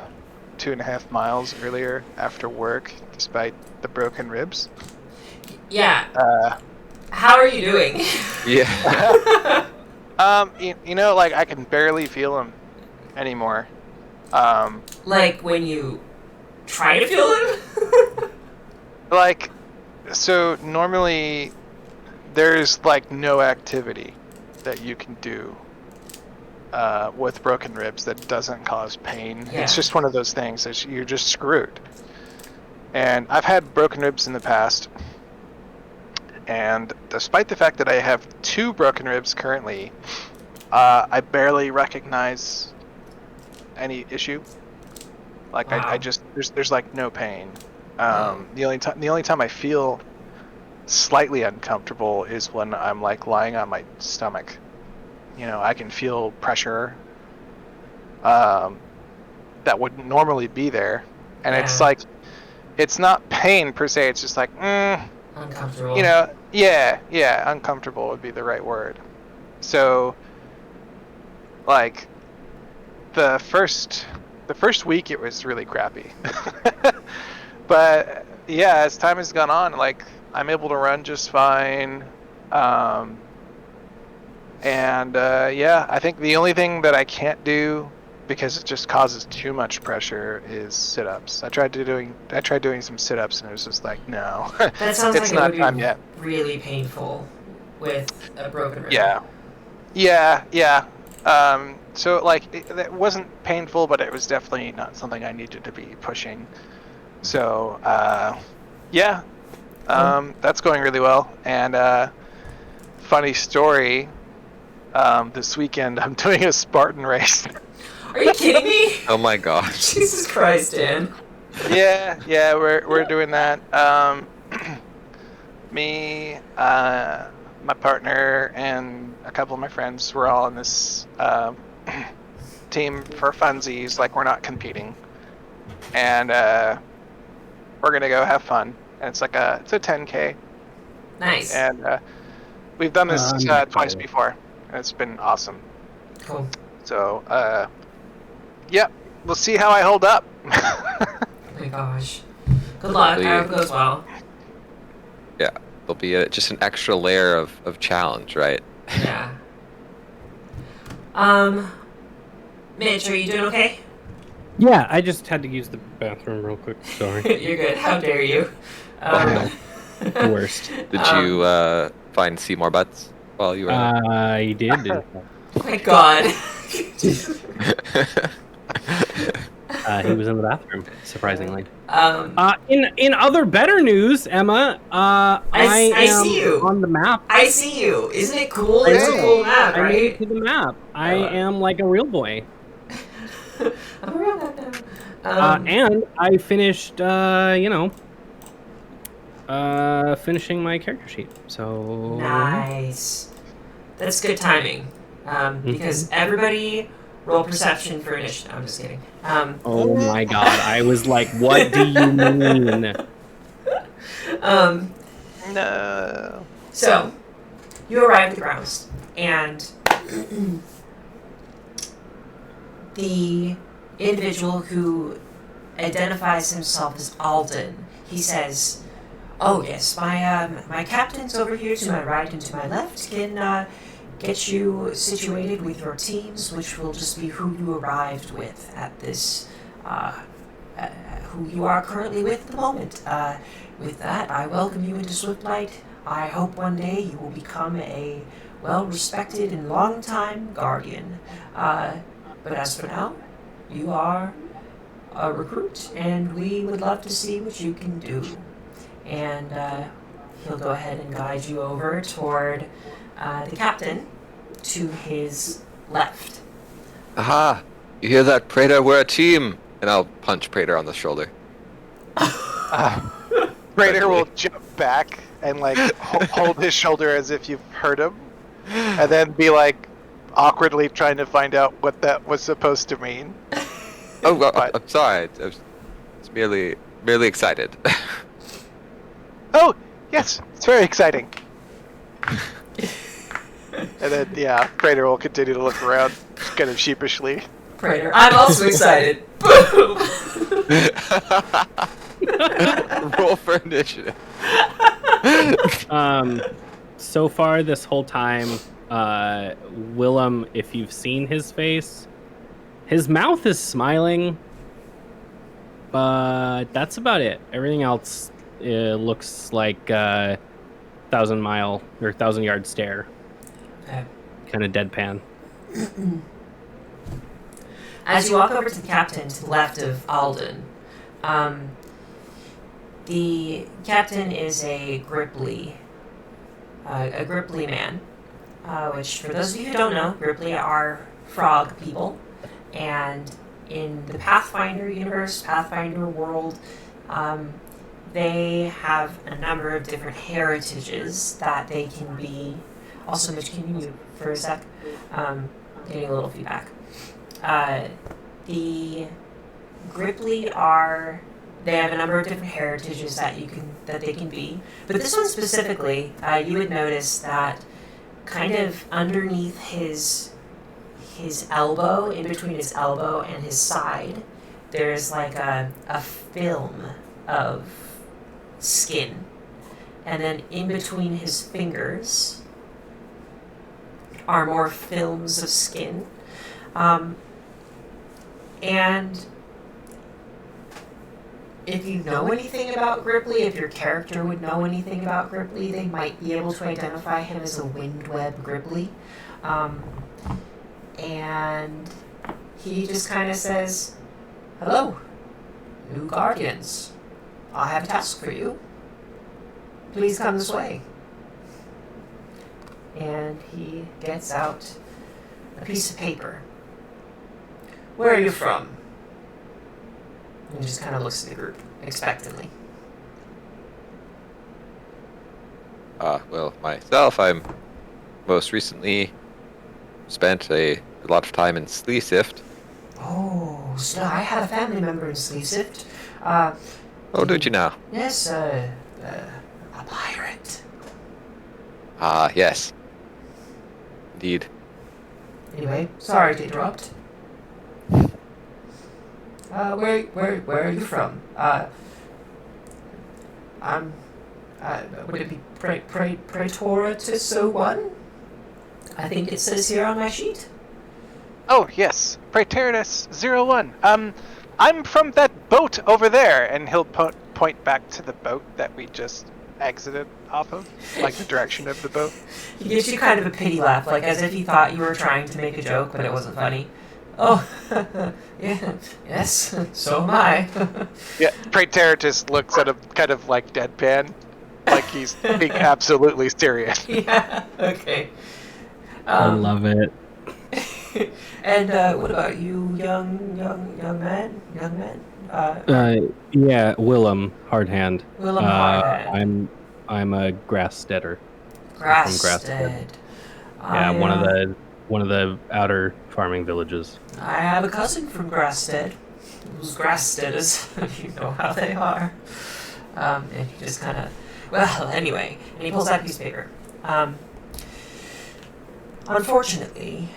2.5 miles earlier after work, despite the broken ribs. Yeah. How are you doing? Yeah. You know, like, I can barely feel them anymore. Like when you try to feel them? Like, so normally there's like no activity that you can do with broken ribs that doesn't cause pain. Yeah. It's just one of those things that you're just screwed. And I've had broken ribs in the past, and despite the fact that I have 2 broken ribs currently, I barely recognize any issue. Like, Wow. I just there's like no pain. The only time I feel slightly uncomfortable is when I'm like lying on my stomach. You know, I can feel pressure that wouldn't normally be there, and it's Yeah. like, it's not pain per se. It's just like, Uncomfortable. you know, yeah, uncomfortable would be the right word. So, like, the first week it was really crappy, but yeah, as time has gone on, like, I'm able to run just fine. And yeah, I think the only thing that I can't do, because it just causes too much pressure, is sit-ups. I tried doing some sit-ups, and it was just like, no, That sounds it's like not it would time be yet. really painful with a broken rib. Yeah. So, like, it wasn't painful, but it was definitely not something I needed to be pushing. So, yeah, that's going really well. And funny story, this weekend I'm doing a Spartan race. Are you kidding me? Oh my gosh. Jesus Christ, Dan. Yeah, we're doing that. Me, my partner, and a couple of my friends, we're all in this team for funsies. Like, we're not competing, and we're gonna go have fun. And it's a 10K, Nice. and we've done this I'm not twice following. before, and it's been awesome. Cool. So, yeah, we'll see how I hold up. Oh my gosh. Good luck. I hope it goes well. Yeah. There'll be just an extra layer of challenge, right? Yeah. Mitch, are you doing okay? Yeah, I just had to use the bathroom real quick. Sorry. You're good. How dare you? The worst. Did you find Seymour Butts while you were there? I did. Oh my god. He was in the bathroom, surprisingly. Um, In other better news, Emma, I am see you. on the map. I see you. Isn't it cool? I It's a know. cool map, I made it right? to the map. I am like a real boy. I'm around that now. And I finished, finishing my character sheet. So Nice. That's good timing. Because everybody roll perception for initiative. I'm just kidding. Oh my god! I was like, "What do you mean?" No. So, you arrive at the grounds, and the individual who identifies himself as Alden, he says, "Oh yes, my captain's over here to my right and to my left can get you situated with your teams, which will just be who you arrived with at this, who you are currently with at the moment. With that, I welcome you into Swiftlight. I hope one day you will become well-respected and long-time guardian. But as for now, you are a recruit, and we would love to see what you can do. And he'll go ahead and guide you over toward the captain to his left. Aha! You hear that, Praetor? We're a team! And I'll punch Praetor on the shoulder. Praetor will jump back and like hold his shoulder as if you've hurt him, and then be like awkwardly trying to find out what that was supposed to mean. Oh, well, I'm sorry. I was merely excited. Oh, yes, it's very exciting. And then, yeah, Praetor will continue to look around, kind of sheepishly. Praetor, I'm also excited. Roll for initiative. So far this whole time, Willem, if you've seen his face, his mouth is smiling, but that's about it. Everything else looks like 1,000-mile or 1,000-yard stare. Okay. Kind of deadpan. As you walk over to the captain to the left of Alden, the captain is a Gripply man, which for those of you who don't know, Gripply are frog people, and in the Pathfinder universe, Pathfinder world, they have a number of different heritages that they can be. Also, Mitch, can you mute for a sec? Getting a little feedback. The Gripply they have a number of different heritages that they can be, but this one specifically, you would notice that kind of underneath his elbow, in between his elbow and his side, there's like a film of skin, and then in between his fingers are more films of skin. And if you know anything about Gripply, if your character would know anything about Gripply, they might be able to identify him as a Windweb Gripply. And he just kind of says, "Hello, new Guardians. I have a task for you. Please come this way." And he gets out a piece of paper. "Where are you from?" And he just kind of looks at the group expectantly. Well, myself, I'm most recently spent a lot of time in Sleesift. Oh, so I have a family member in Sleesift. Oh, don't you now? Yes, a pirate. Ah, yes. Indeed. Anyway, sorry to interrupt. Where are you from? Would it be Praetorius 01? I think it says here on my sheet. Oh, yes, Praetorius 01. I'm from that boat over there, and he'll point back to the boat that we just exited off of, like the direction of the boat. He gives you kind of a pity laugh, like as if he thought you were trying to make a joke, but it wasn't funny. Oh, yeah, yes, so am I. Yeah, Praetorius looks at him kind of like deadpan, like he's being absolutely serious. Yeah, okay. I love it. And what about you, young man? Young man? Yeah, Willem Hardhand. Willem Hardhand. I'm a Grasssteader. Grasstead. Yeah, one of the outer farming villages. I have a cousin from Grasstead. Who's Grassteaders, you know how they are. And he just kind of, well, anyway, and he pulls out a piece of paper. Unfortunately,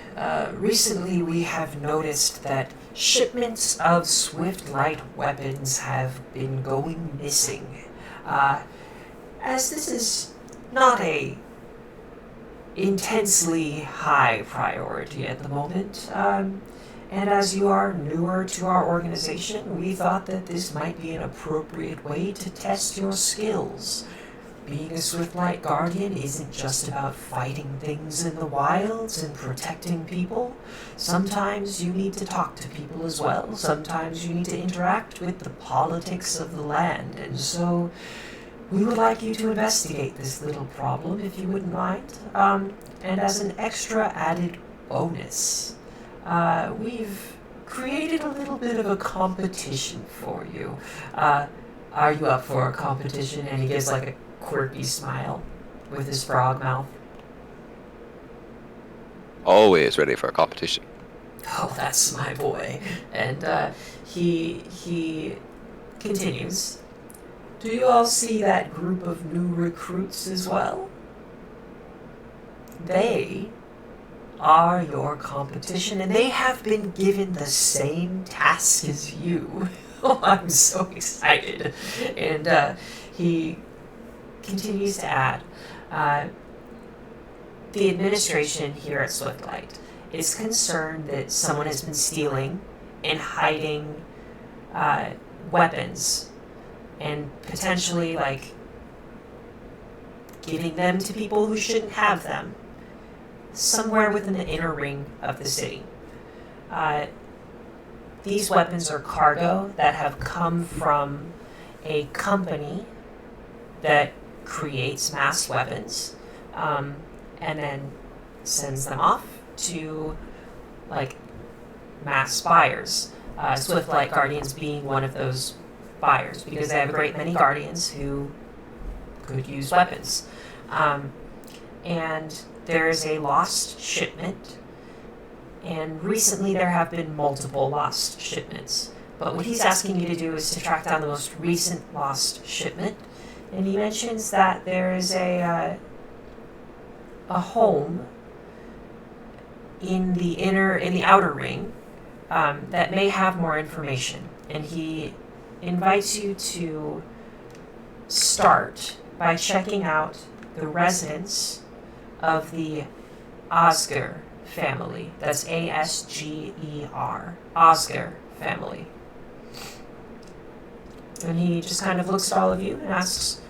recently we have noticed that shipments of Swiftlight weapons have been going missing. As this is not a intensely high priority at the moment, and as you are newer to our organization, we thought that this might be an appropriate way to test your skills. being a Swiftlight Guardian isn't just about fighting things in the wilds and protecting people. Sometimes you need to talk to people as well. Sometimes you need to interact with the politics of the land. And so we would like you to investigate this little problem, if you wouldn't mind. And as an extra added bonus, we've created a little bit of a competition for you. Are you up for a competition? And he gives like a quirky smile with his frog mouth. Always ready for a competition. Oh, that's my boy. And he continues. Do you all see that group of new recruits as well? They are your competition, and they have been given the same task as you. Oh, I'm so excited. And he continues to add, the administration here at Swiftlight is concerned that someone has been stealing and hiding weapons and potentially, like, giving them to people who shouldn't have them somewhere within the inner ring of the city. These weapons are cargo that have come from a company that creates mass weapons, and then sends them off to, like, mass buyers. Swiftlight Guardians being one of those buyers, because they have a great many Guardians who could use weapons. And there is a lost shipment, and recently there have been multiple lost shipments. But what he's asking you to do is to track down the most recent lost shipment, and he mentions that there is a home in the outer ring that may have more information, and he invites you to start by checking out the residence of the Osger family. That's Asger. Osger family. And he just kind of looks at all of you and asks,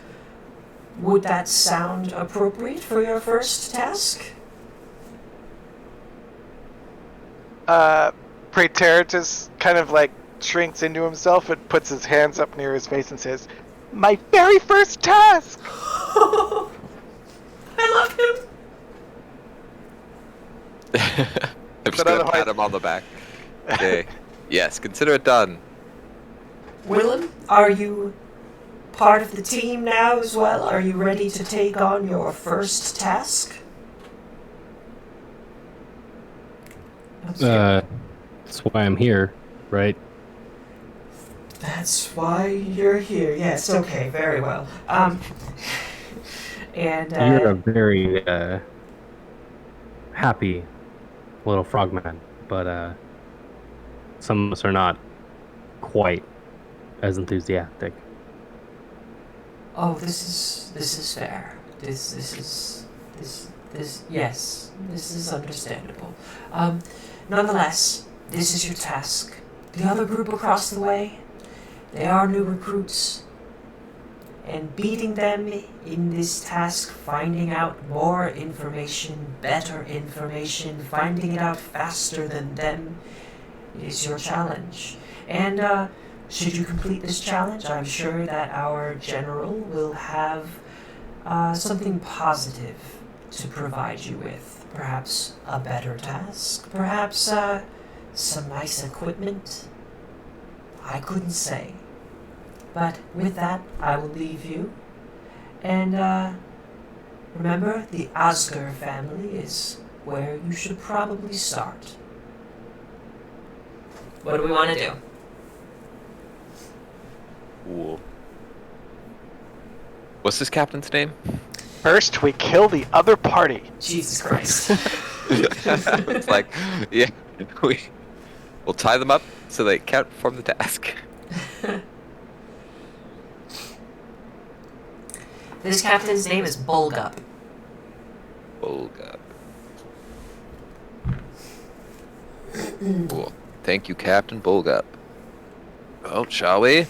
would that sound appropriate for your first task? Praetor just kind of like shrinks into himself and puts his hands up near his face and says, "My very first task!" I love him. I'm just gonna pat him on the back. Okay. Yes, consider it done. Willem, are you part of the team now as well? Are you ready to take on your first task? That's why I'm here, right? That's why you're here. Yes, okay, very well. And You're a very happy little frogman, but some of us are not quite as enthusiastic. oh, this is fair. This yes, this is understandable. Nonetheless, this is your task. The other group across the way, they are new recruits. And beating them in this task, finding out more information, better information, finding it out faster than them, is your challenge. And should you complete this challenge, I'm sure that our general will have something positive to provide you with. Perhaps a better task, perhaps some nice equipment. I couldn't say. But with that, I will leave you. And remember, the Osger family is where you should probably start. What do we want to do? Cool. What's this captain's name? First, we kill the other party. Jesus Christ. It's like, yeah, we'll tie them up so they can't perform the task. This captain's name is Bulgup. Bulgup. Cool. Thank you, Captain Bulgup. Well, shall we?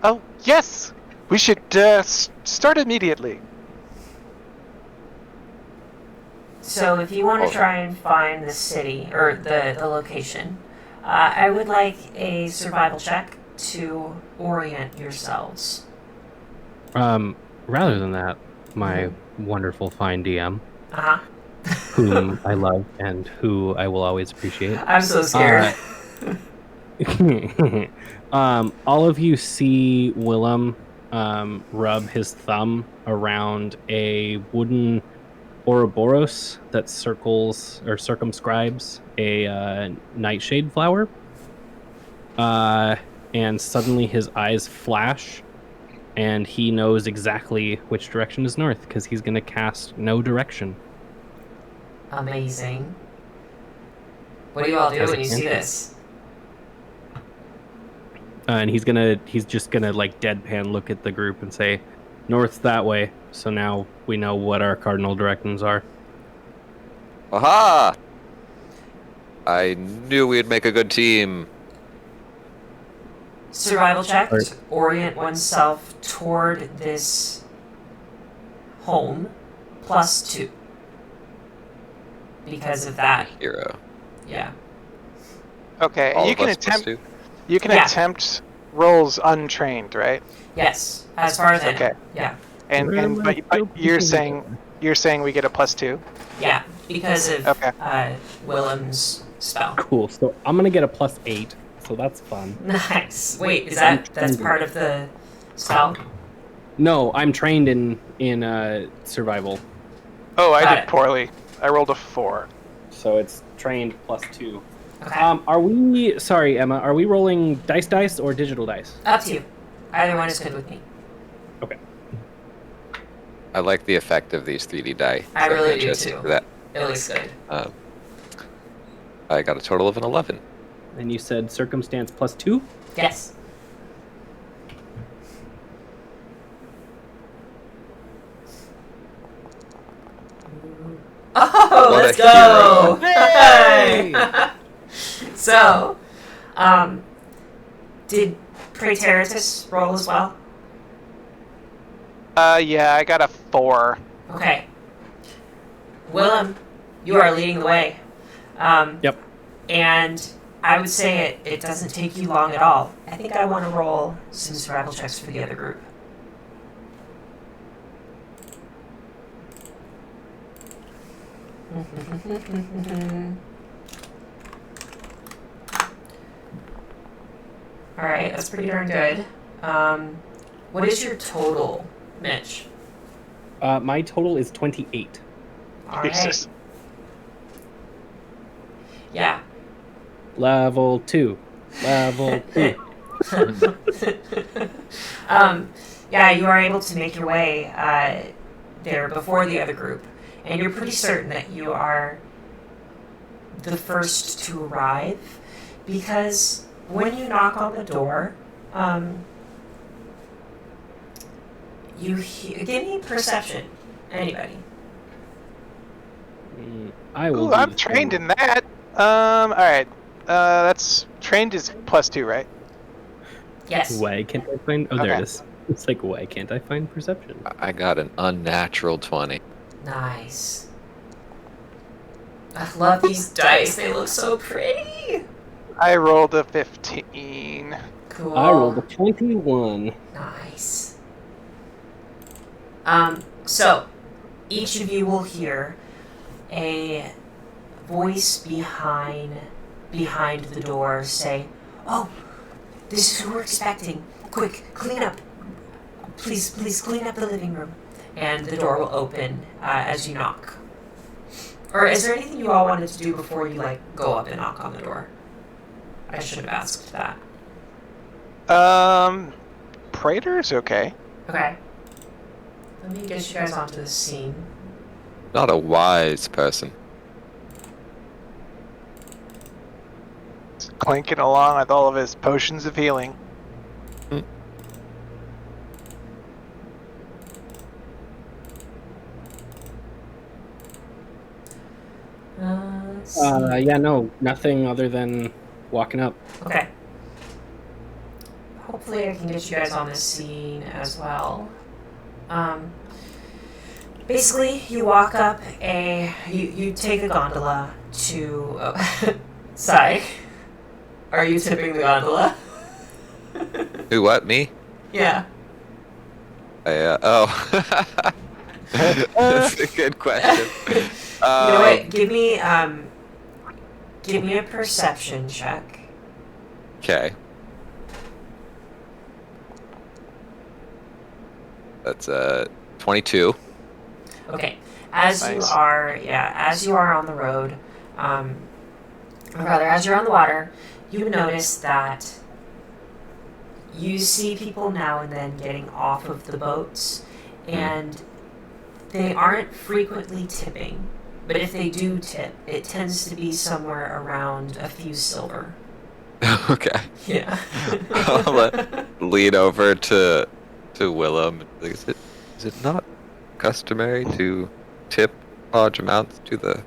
Oh, yes! We should start immediately. So if you want to Okay. try and find the city or the location, I would like a survival check to orient yourselves. Rather than that, my wonderful fine DM, Uh huh. whom I love and who I will always appreciate. I'm so scared. All of you see Willem rub his thumb around a wooden Ouroboros that circles or circumscribes a nightshade flower. And suddenly his eyes flash, and he knows exactly which direction is north because he's going to cast No Direction. Amazing. What do you all do when you see this? And he's just gonna like deadpan look at the group and say, "North's that way." So now we know what our cardinal directions are. Aha! I knew we'd make a good team. Survival check Or- to orient oneself toward this home +2. Because of that, Hero. yeah. Okay, All you of can us plus attempt. two. You can Yeah. attempt rolls untrained, right? Yes, as far as I know. Okay. Yeah. But you're saying we get a +2. Yeah, because of Okay. Willem's spell. Cool. So I'm gonna get a +8. So that's fun. Nice. Wait, that's part of the spell? No, I'm trained in survival, Oh, I Got did it. poorly. I rolled a 4. so it's trained +2. Okay. Are we? Sorry, Emma. Are we rolling dice or digital dice? Up to you. Either one is good with me. Okay. I like the effect of these 3D die. I So really do just too. for that. It looks good. I got a total of an 11. And you said circumstance +2. Yes. Oh, What let's a go! Hey! So, did Praetoritus roll as well? Yeah, I got a 4. Okay. Willem, you are leading the way. Yep. And I would say it doesn't take you long at all. I think I want to roll some survival checks for the other group. All right, that's pretty darn good. What is your total, Mitch? My total is 28. All right. Jesus. Yeah. Level 2. Level 2. Yeah, you are able to make your way there before the other group, and you're pretty certain that you are the first to arrive because when you knock on the door, give me perception. Anybody? I will. Ooh, I'm trained in that. All right. That's trained is +2, right? Yes. Why can't I find? Oh, there Okay. it is. It's like, why can't I find perception? I got an unnatural 20. Nice. I love these dice. They look so pretty. I rolled a 15. Cool. I rolled a 21. Nice. So each of you will hear a voice behind the door say, "Oh, this is who we're expecting. Quick, clean up. Please clean up the living room." And the door will open as you knock. Or is there anything you all wanted to do before you go up and knock on the door? I should have asked that. Praetor's okay. Okay. Let me get you guys onto the scene. Not a wise person. He's clinking along with all of his potions of healing. Let's see. Yeah, no, nothing other than walking up. Okay. hopefully I can get you guys on this scene as well. Basically, you walk up you take a gondola to... Sai, are you tipping the gondola? Who, what, me? Yeah. Oh. That's a good question. You know what? Give me a perception check. Okay. That's 22. Okay. As Nice. you are on the road, or rather, as you're on the water, you notice that you see people now and then getting off of the boats, and they aren't frequently tipping. But if they do tip, it tends to be somewhere around a few silver. Okay. Yeah. I'll lean over to Willem. Is it not customary to tip large amounts to the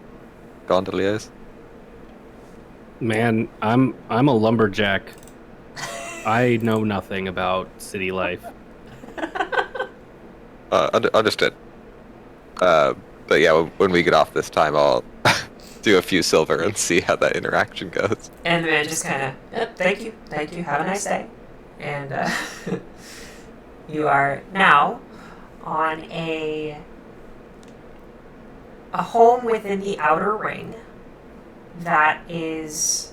gondoliers? Man, I'm a lumberjack. I know nothing about city life. Understood. But yeah, when we get off this time, I'll do a few silver and see how that interaction goes. And the man just kind of, yep, thank you, have a nice day. And you are now on a home within the outer ring that is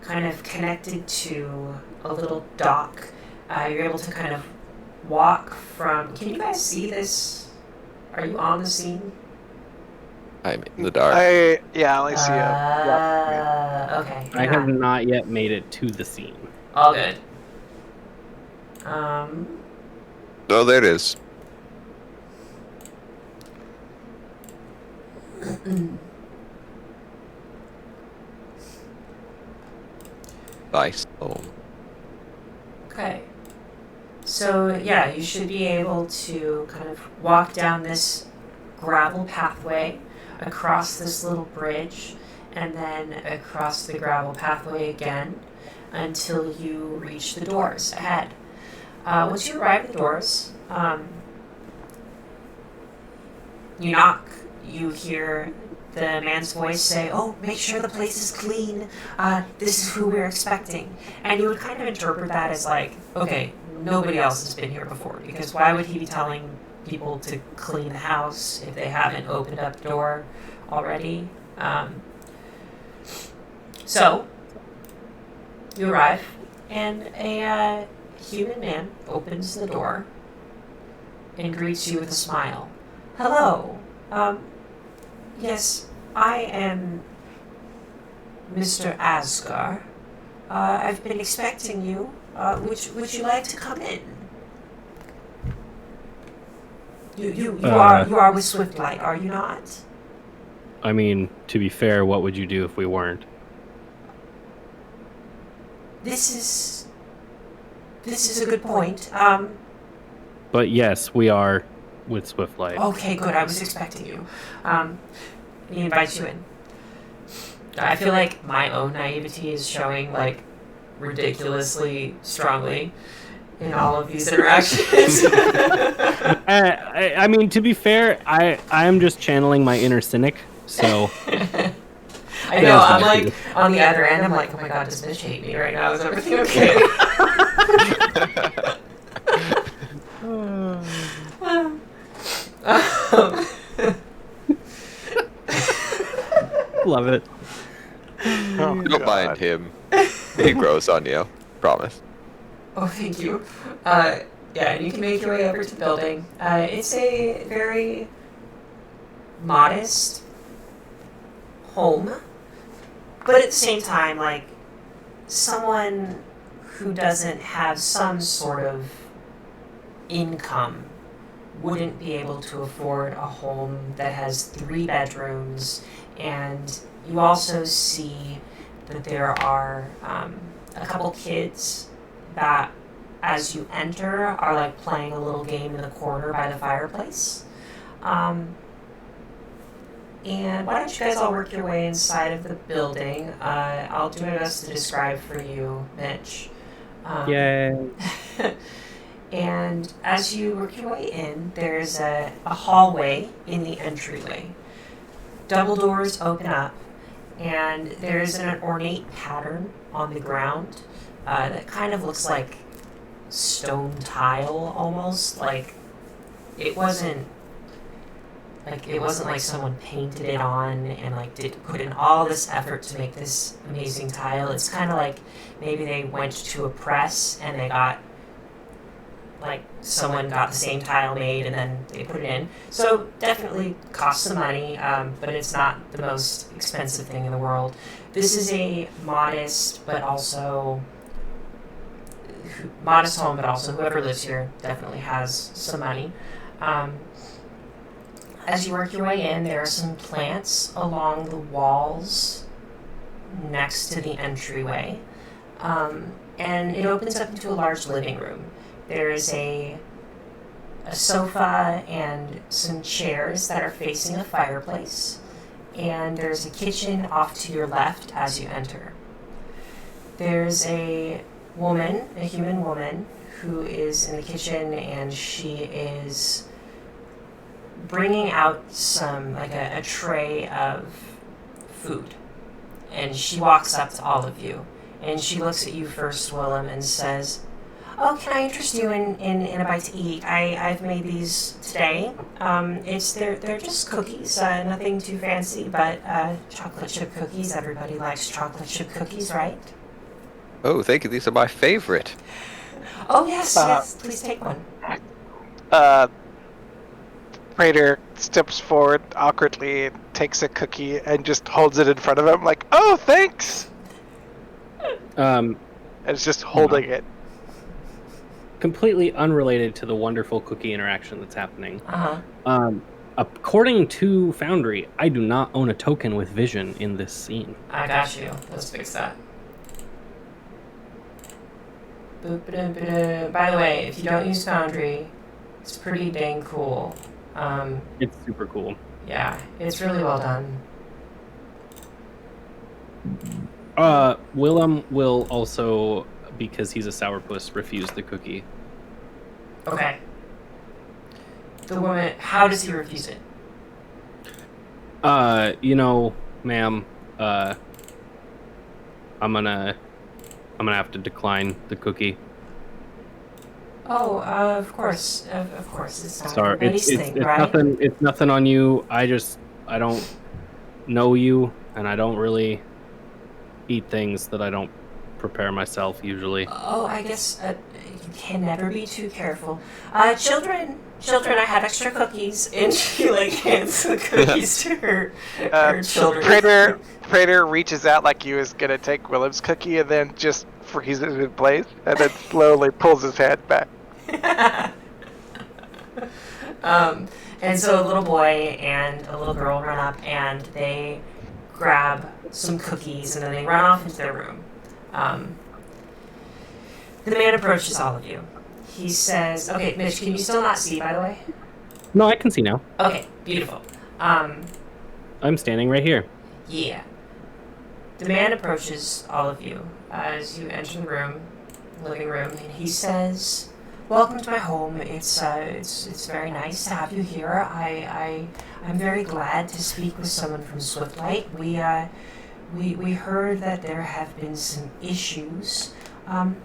kind of connected to a little dock. You're able to kind of walk from... Can you guys see this? Are you on the scene? I'm in the dark. I only see a. Okay. I have not yet made it to the scene. All good. Oh, there it is. Nice. Oh. Okay. So, yeah, you should be able to kind of walk down this gravel pathway, across this little bridge, and then across the gravel pathway again until you reach the doors ahead. Once you arrive at the doors, you knock, you hear the man's voice say, "Oh, make sure the place is clean. This is who we're expecting." And you would kind of interpret that as like, okay, nobody else has been here before, because why would he be telling people to clean the house if they haven't opened up the door already? So, you arrive, and a human man opens the door and greets you with a smile. "Hello. Yes, I am Mr. Asgar. I've been expecting you. Would you like to come in? You are with Swiftlight, are you not?" I mean, to be fair, what would you do if we weren't? This is a good point. But yes, we are with Swiftlight. Okay, good. I was expecting you. He invites you in. I feel like my own naivety is showing like ridiculously strongly in all of these interactions. I mean, to be fair, I am just channeling my inner cynic, so... I know, I'm like, on the other end, I'm like, oh my god, does Mitch hate me right now? Is everything okay? Love it. Oh, Don't God. mind him. He grows on you. Promise. Oh, thank you. Yeah, and you can make your way over to the building. It's a very modest home, but at the same time, like, someone who doesn't have some sort of income wouldn't be able to afford a home that has 3 bedrooms, and you also see that there are a couple kids that, as you enter, are like playing a little game in the corner by the fireplace. And why don't you guys all work your way inside of the building? I'll do my best to describe for you, Mitch. Yay. And as you work your way in, there's a hallway in the entryway. Double doors open up, and there's an ornate pattern on the ground that kind of looks like stone tile almost. Like it wasn't like someone painted it on and like did put in all this effort to make this amazing tile. It's kind of like maybe they went to a press and they got like someone got the same tile made and then they put it in. So definitely costs some money, but it's not the most expensive thing in the world. This is a modest home, but also whoever lives here definitely has some money. As you work your way in, there are some plants along the walls next to the entryway, and it opens up into a large living room. There is a sofa and some chairs that are facing a fireplace, and there's a kitchen off to your left as you enter. There's a human woman, who is in the kitchen, and she is bringing out a tray of food. And she walks up to all of you, and she looks at you first, Willem, and says, "Oh, can I interest you in a bite to eat? I've made these today. They're just cookies, nothing too fancy, but chocolate chip cookies. Everybody likes chocolate chip cookies, right?" Oh, thank you. These are my favorite. Oh yes, please take one. Praetor steps forward awkwardly, takes a cookie, and just holds it in front of him, like, "Oh, thanks." And it's just holding it. Completely unrelated to the wonderful cookie interaction that's happening. Uh-huh. According to Foundry, I do not own a token with vision in this scene. I got you. Let's fix that. Boop-a-dum-ba-dum. By the way, if you don't use Foundry, it's pretty dang cool. It's super cool. Yeah, it's really well done. Willem will also, because he's a sourpuss, refuse the cookie. Okay. The woman, how does he refuse it? Ma'am, I'm gonna have to decline the cookie. Oh, of course. Of course. It's not Sorry, everybody's thing, right? nothing. It's nothing on you. I don't know you, and I don't really eat things that I don't prepare myself usually. Oh, I guess you can never be too careful. Children, I have extra cookies, and she hands the cookies to her children. Praetor reaches out like he was gonna take Willem's cookie, and then just freezes in place, and then slowly pulls his hand back. And so a little boy and a little girl run up, and they grab some cookies, and then they run off into their room. The man approaches all of you. He says, "Okay, Mitch, can you still not see, by the way?" No, I can see now. Okay, beautiful. I'm standing right here. Yeah. The man approaches all of you as you enter the living room, and he says, "Welcome to my home. It's very nice to have you here. I'm very glad to speak with someone from Swiftlight. We heard that there have been some issues. I'm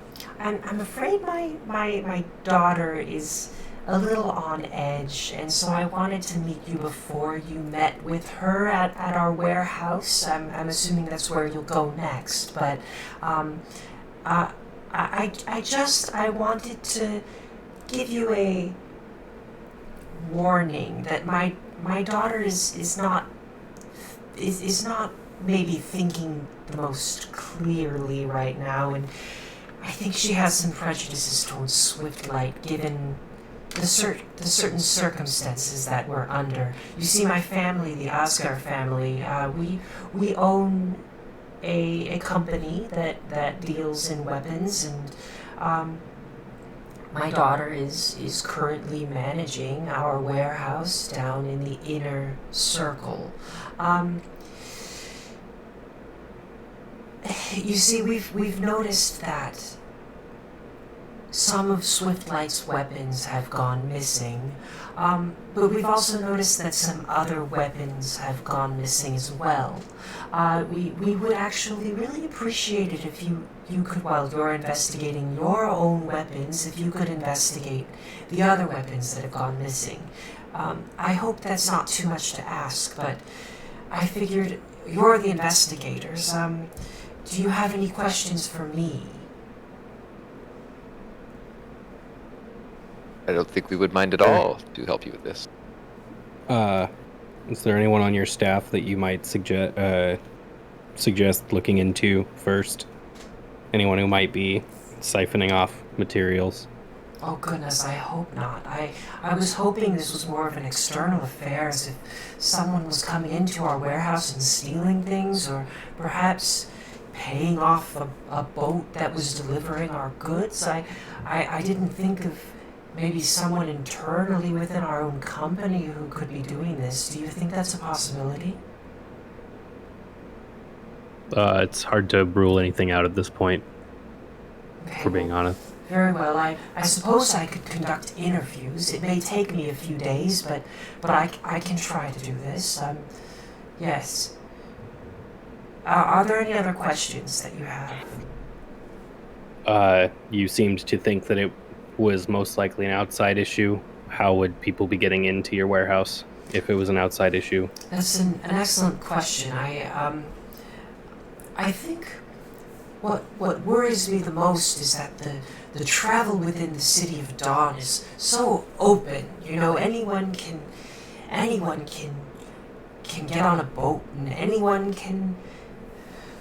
afraid my daughter is a little on edge, and so I wanted to meet you before you met with her at our warehouse. I'm assuming that's where you'll go next, but I wanted to give you a warning that my daughter is not maybe thinking the most clearly right now, and I think she has some prejudices towards Swiftlight, given the certain circumstances that we're under. You see, my family, the Oscar family, we own a company that deals in weapons, and my daughter is currently managing our warehouse down in the inner circle. You see, we've noticed that some of Swiftlight's weapons have gone missing, but we've also noticed that some other weapons have gone missing as well. We would actually really appreciate it if you could, while you're investigating your own weapons, if you could investigate the other weapons that have gone missing. I hope that's not too much to ask, but I figured you're the investigators. Do you have any questions for me? I don't think we would mind at all to help you with this. Is there anyone on your staff that you might suggest looking into first? Anyone who might be siphoning off materials? Oh goodness, I hope not. I was hoping this was more of an external affair, as if someone was coming into our warehouse and stealing things, or perhaps paying off a boat that was delivering our goods. I didn't think of maybe someone internally within our own company who could be doing this. Do you think that's a possibility? It's hard to rule anything out at this point, Okay, for being honest. very well. I suppose I could conduct interviews. It may take me a few days, but I can try to do this. Yes. Are there any other questions that you have? You seemed to think that it was most likely an outside issue. How would people be getting into your warehouse if it was an outside issue? That's an excellent question. I think what worries me the most is that the travel within the city of Dawn is so open. You know, anyone can get on a boat, and anyone can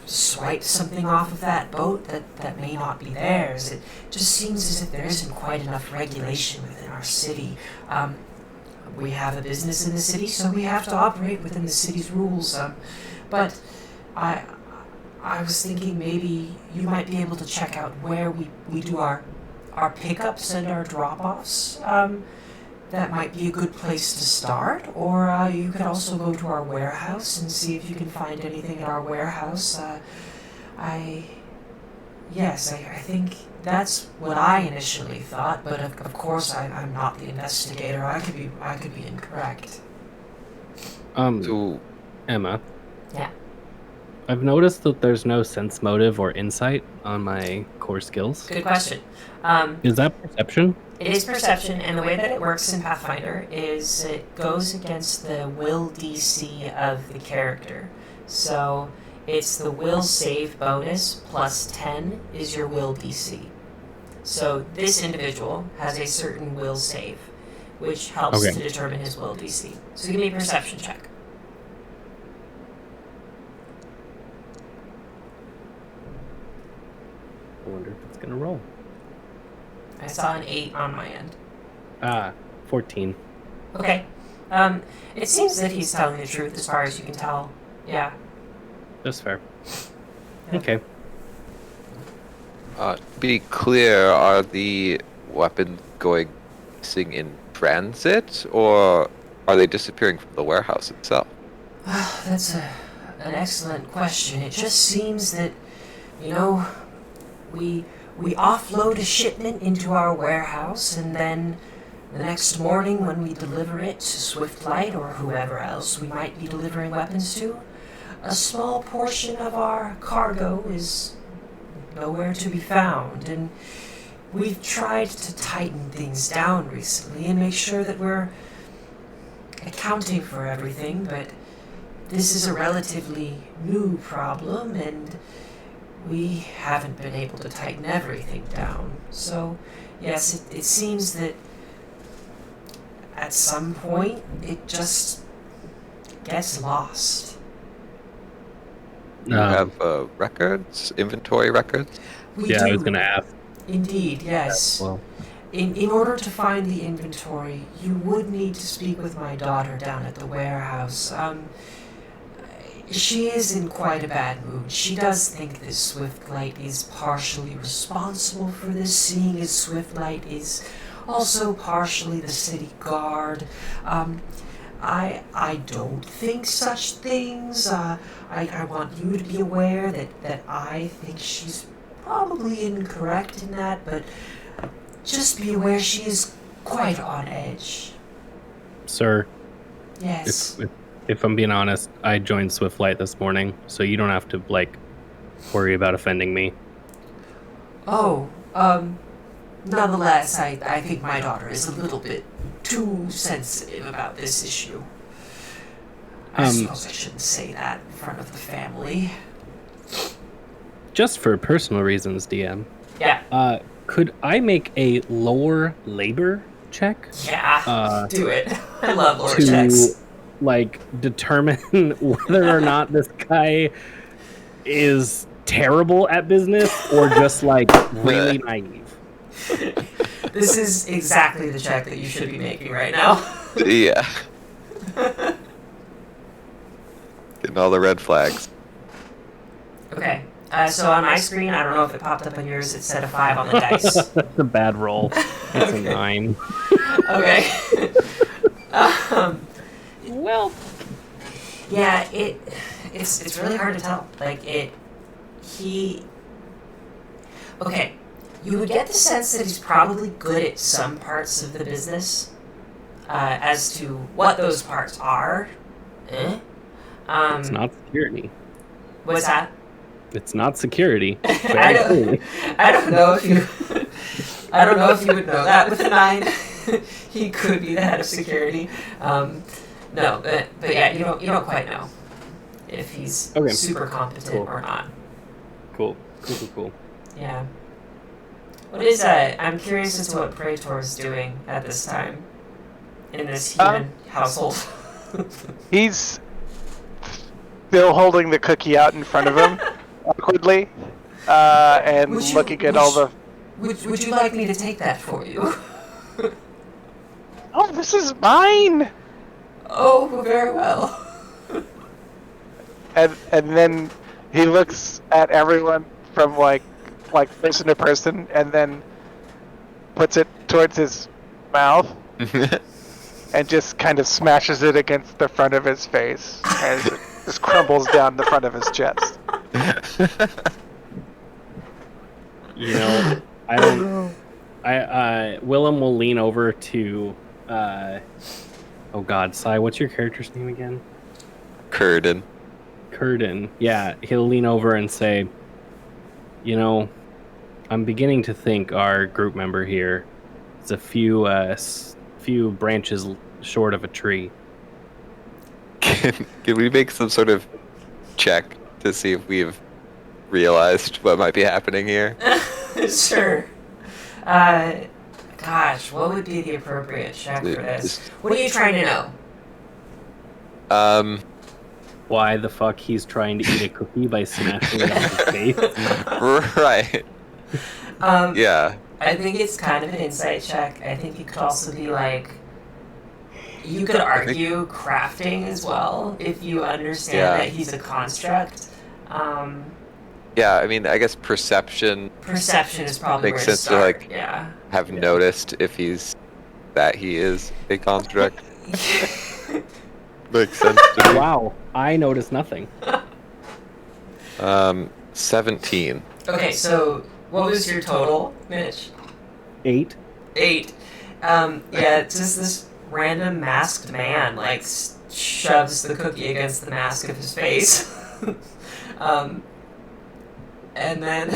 swipe something off of that boat that may not be theirs. It just seems as if there isn't quite enough regulation within our city. We have a business in the city, so we have to operate within the city's rules. But I was thinking maybe you might be able to check out where we do our pickups and our drop-offs. That might be a good place to start. Or you could also go to our warehouse and see if you can find anything at our warehouse. I think that's what I initially thought, but of course I'm not the investigator. I could be incorrect. So, Emma. Yeah. I've noticed that there's no sense motive or insight on my core skills. Good question. Is that perception? It is perception, and the way that it works in Pathfinder is it goes against the will DC of the character. So it's the will save bonus plus 10 is your will DC. So this individual has a certain will save, which helps to determine his will DC. So give me a perception check. I wonder if it's gonna roll. I saw an 8 on my end. 14. Okay. It seems that he's telling the truth as far as you can tell. Yeah. That's fair. Yeah. Okay. be clear, are the weapons going missing in transit, or are they disappearing from the warehouse itself? That's an excellent question. It just seems that, you know, we offload a shipment into our warehouse, and then the next morning when we deliver it to Swiftlight or whoever else we might be delivering weapons to, a small portion of our cargo is nowhere to be found. And we've tried to tighten things down recently and make sure that we're accounting for everything, but this is a relatively new problem, and we haven't been able to tighten everything down. So, yes, it seems that at some point it just gets lost. You have records, inventory records? We I do. was going to ask. Indeed, yes. Well, In order to find the inventory, you would need to speak with my daughter down at the warehouse. She is in quite a bad mood. She does think that Swiftlight is partially responsible for this, seeing as Swiftlight is also partially the city guard. I don't think such things. I want you to be aware that I think she's probably incorrect in that, but Just be aware she is quite on edge. Sir, Yes. if I'm being honest, I joined Swiftlight this morning, so you don't have to, worry about offending me. Oh, nonetheless, I think my daughter is a little bit too sensitive about this issue. I suppose I shouldn't say that in front of the family. Just for personal reasons, DM. Yeah. Could I make a lore labor check? Yeah. Do it. I love lore to, checks. Determine whether or not this guy is terrible at business or just, really naive? This is exactly the check that you should be making right now. Yeah. Getting all the red flags. Okay. So on my screen, I don't know if it popped up on yours, it said a 5 on the dice. That's a bad roll. It's a 9. Okay. Well, yeah, it's really hard to tell. Okay, you would get the sense that he's probably good at some parts of the business. As to what those parts are. it's not security. What's that? It's not security. I don't know if you would know that with a 9. He could be the head of security. No, but yeah, you don't quite know if he's super competent or not. Cool. Yeah. What is I'm curious as to what Praetor's doing at this time in this human household. He's still holding the cookie out in front of him, awkwardly, and looking at all the... Would you like me to take that for you? Oh, this is mine! Oh, very well. And then he looks at everyone from like person to person, and then puts it towards his mouth, and just kind of smashes it against the front of his face as it just crumbles down the front of his chest. Willem will lean over to, oh God, Sai, what's your character's name again? Curden. Yeah, he'll lean over and say, I'm beginning to think our group member here is a few branches short of a tree. Can we make some sort of check to see if we've realized what might be happening here? Sure. Gosh, what would be the appropriate check for this? What are you trying to know? Why the fuck he's trying to eat a cookie by smashing it on his face? Right. Yeah. I think it's kind of an insight check. I think it could also be you could argue crafting as well if you understand that he's a construct. Yeah, I mean, I guess perception. Perception is probably makes where to sense start. to have noticed if he is a construct. Makes sense to me. Wow, I noticed nothing. 17. Okay, so what was your total, Mitch? 8. 8. It's just this random masked man shoves the cookie against the mask of his face. And then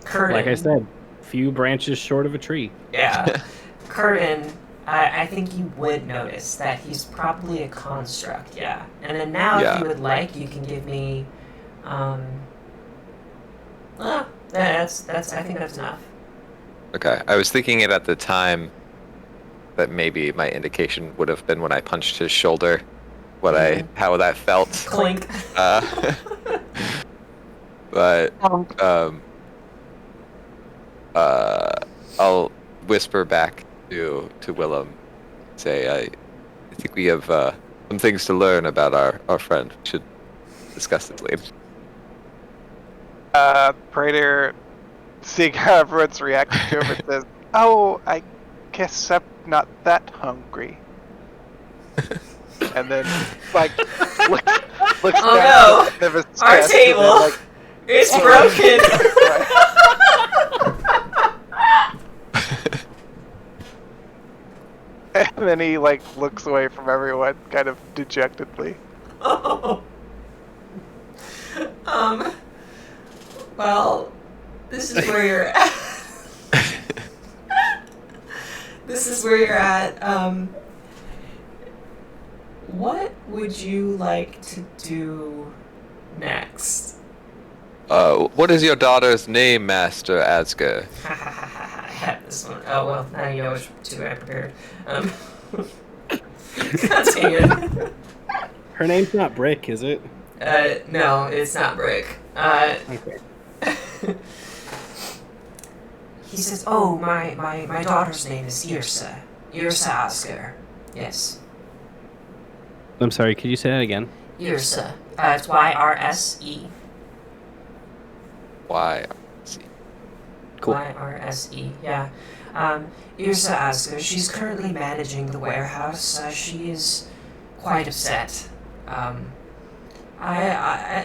Curtin. Like I said, few branches short of a tree. Yeah. Curtin, I think you would notice that he's probably a construct, yeah. And then now, if you would like, you can give me, that's I think that's enough. Okay, I was thinking it at the time that maybe my indication would have been when I punched his shoulder, how that felt. Clink. But I'll whisper back to Willem, say I think we have some things to learn about our friend. We should discuss it later. Praetor, seeing how everyone's reacting to him, it says, "Oh, I guess I'm not that hungry." And then looks Oh down no! at his Our chest table! and then, It's broken! then he like looks away from everyone, kind of dejectedly. Oh. Well, this is where you're at. This is where you're at. What would you like to do next? What is your daughter's name, Master Asger? I had this one. Oh, well, now you know which two I prepared. God dang it. Her name's not Brick, is it? No, it's not Brick. Okay. He says, oh, my daughter's name is Yrsa. Yrsa Asger. Yes. I'm sorry, could you say that again? Yrsa. It's Y-R-S-E. Why? Cool. Y-R-S-E, yeah. Yrsa Asger, she's currently managing the warehouse. She is quite upset. I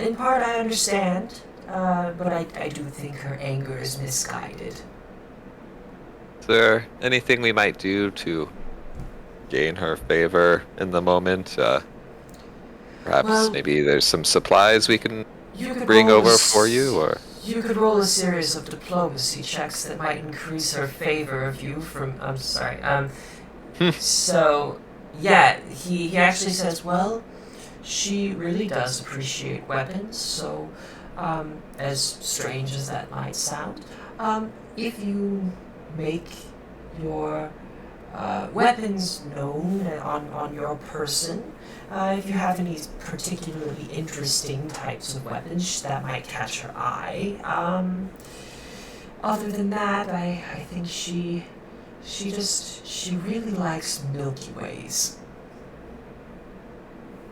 in part, I understand, but I do think her anger is misguided. Is there anything we might do to gain her favor in the moment? Perhaps Well, maybe there's some supplies we can You could bring roll over a for you, or You could roll a series of diplomacy checks that might increase her favor of you from. I'm sorry. So, yeah, he actually says, well, she really does appreciate weapons. So, as strange as that might sound, if you make your weapons known on your person. If you have any particularly interesting types of weapons that might catch her eye. Other than that, I think she really likes Milky Ways.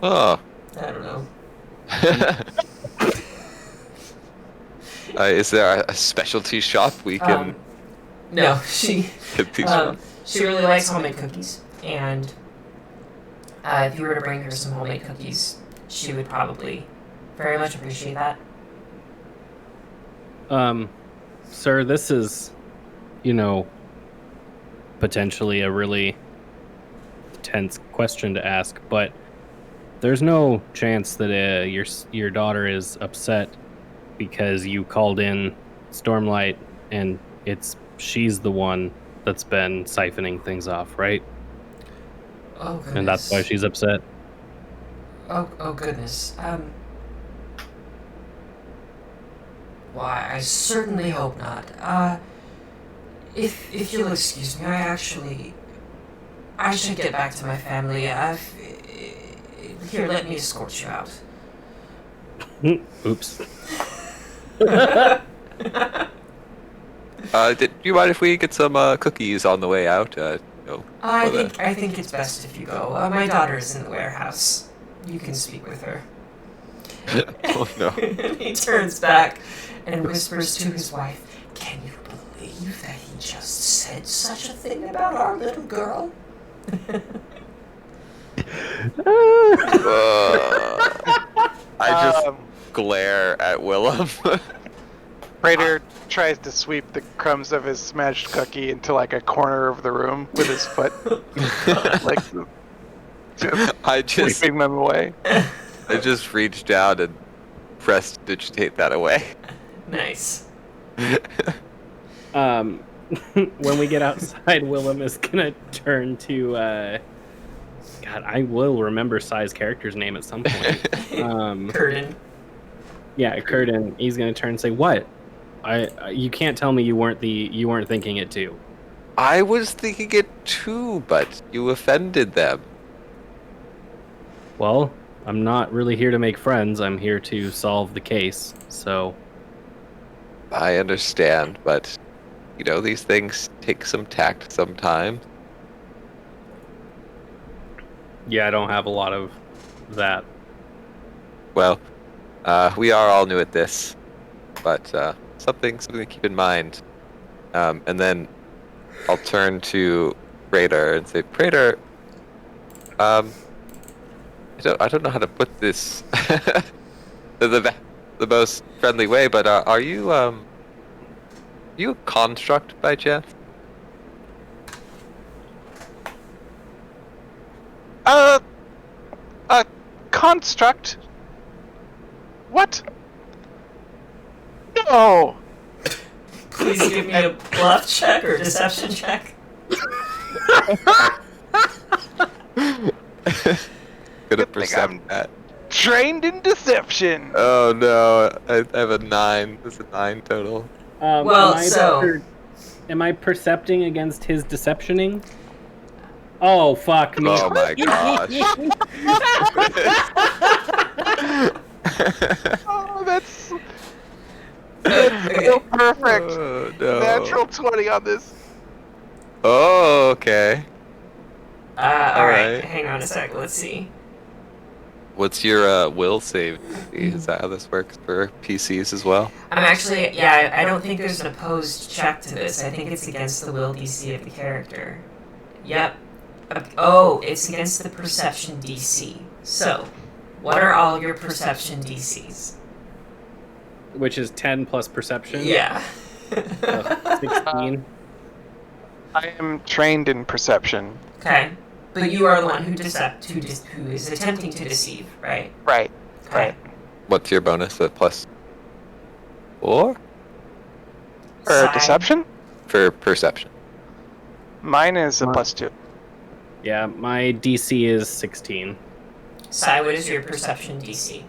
oh, I don't know. is there a specialty shop we can No, she get these from? she really likes homemade cookies, and if you were to bring her some homemade cookies, she would probably very much appreciate that. Sir, this is, potentially a really tense question to ask, but there's no chance that your daughter is upset because you called in Stormlight and she's the one that's been siphoning things off, right? Oh goodness. And that's why she's upset. Oh goodness. Why, I certainly hope not. If you'll excuse me, I should get back to my family. Here, let me escort you out. Oops. Do you mind if we get some cookies on the way out? I think it's best if you go. My daughter is in the warehouse. You can speak with her. Oh no. He turns back and whispers to his wife, "Can you believe that he just said such a thing about our little girl?" I just glare at Willem. Praetor tries to sweep the crumbs of his smashed cookie into like a corner of the room with his foot, like just sweeping them away. I just reached down and prestidigitate that away. Nice. When we get outside, Willem is gonna turn to God, I will remember Sai's character's name at some point. Curtin. Yeah, Curtin. He's gonna turn and say, "What? You can't tell me you weren't thinking it too." I was thinking it too, but you offended them. Well, I'm not really here to make friends. I'm here to solve the case. So I understand, but these things take some tact sometimes. yeah, I don't have a lot of that. Well, we are all new at this, but something to keep in mind. And then I'll turn to Praetor and say, Praetor, I don't know how to put this the most friendly way, but are you a construct by chance? construct. What? No. Please give me a bluff check or deception check. Gonna Good thing perceive I'm- that. Trained in deception. Oh no, I have a 9. There's a 9 total. Well, am I percepting against his deceptioning? Oh fuck me! Oh my gosh. Oh, that's so perfect. Oh, no. Natural 20 on this. Oh, okay. Alright, Alright. hang on a sec, let's see. What's your will save? Is that how this works for PCs as well? I'm actually, yeah, I don't think there's an opposed check to this. I think it's against the will DC of the character. Yep. Oh, it's against the perception DC. So, what are all your perception DCs? Which is 10 plus perception. Yeah. 16. I am trained in perception. Okay. But you are the one who who is attempting to deceive, right? Right. Okay. Right. What's your bonus? A +4 For Sai. deception? for perception. Mine is a Mine- +2. Yeah, my DC is 16. Sai, what is your perception DC?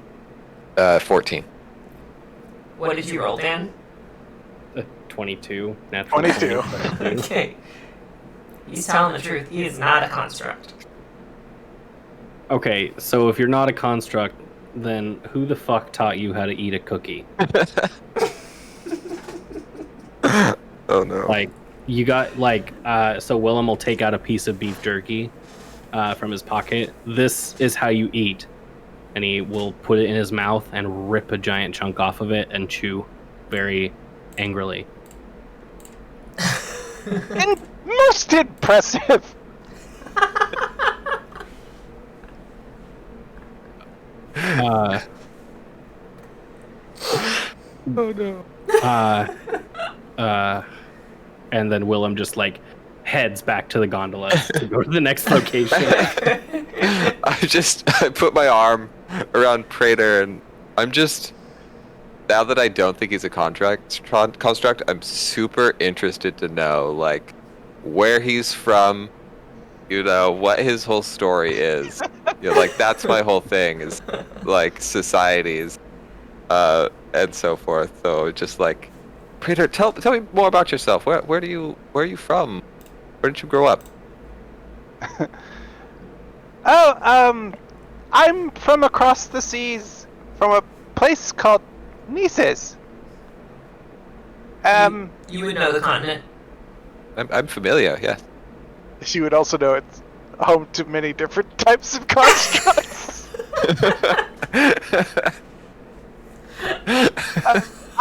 14. What did you roll, Dan? 22. Natural 22. 20. Okay. He's telling the truth. He is not a construct. Okay, so if you're not a construct, then who the fuck taught you how to eat a cookie? Oh no. Like, you got, like, so Willem will take out a piece of beef jerky from his pocket. This is how you eat. And he will put it in his mouth and rip a giant chunk off of it and chew very angrily. And most impressive. Uh, Oh no. And then Willem just, like, heads back to the gondola to go to the next location. I put my arm around Prater, and I'm just, now that I don't think he's a construct, I'm super interested to know, like, where he's from, you know, what his whole story is. You know, like, that's my whole thing, is, like, societies, and so forth. So just like, Prater, tell me more about yourself. Where are you from? Where did you grow up? I'm from across the seas, from a place called Nices. You would know the continent. I'm familiar, yes. You would also know it's home to many different types of constructs.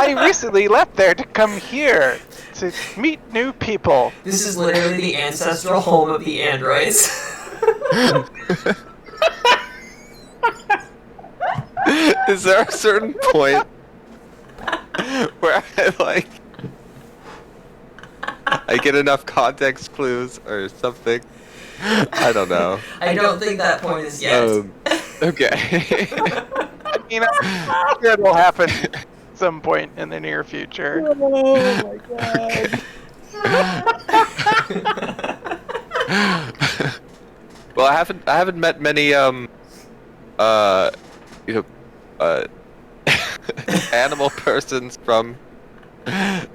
I recently left there to come here to meet new people. This is literally the ancestral home of the androids. Is there a certain point where I get enough context clues or something? I don't know. I don't think that point is yet. Okay. I mean, I'm sure it'll happen at some point in the near future. Oh my god. Well, I haven't met many animal persons from that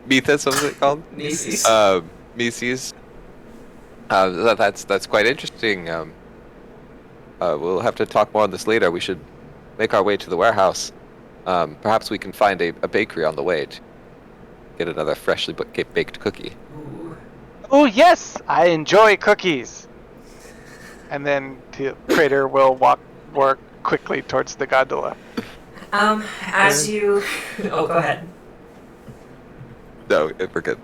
Methus, what was it called? Mises. Mises. That's quite interesting. We'll have to talk more on this later. We should make our way to the warehouse. Perhaps we can find a bakery on the way to get another freshly baked cookie. Ooh. Oh yes, I enjoy cookies. And then Prater will walk more quickly towards the gondola. As you... Oh, go ahead. No, we're good.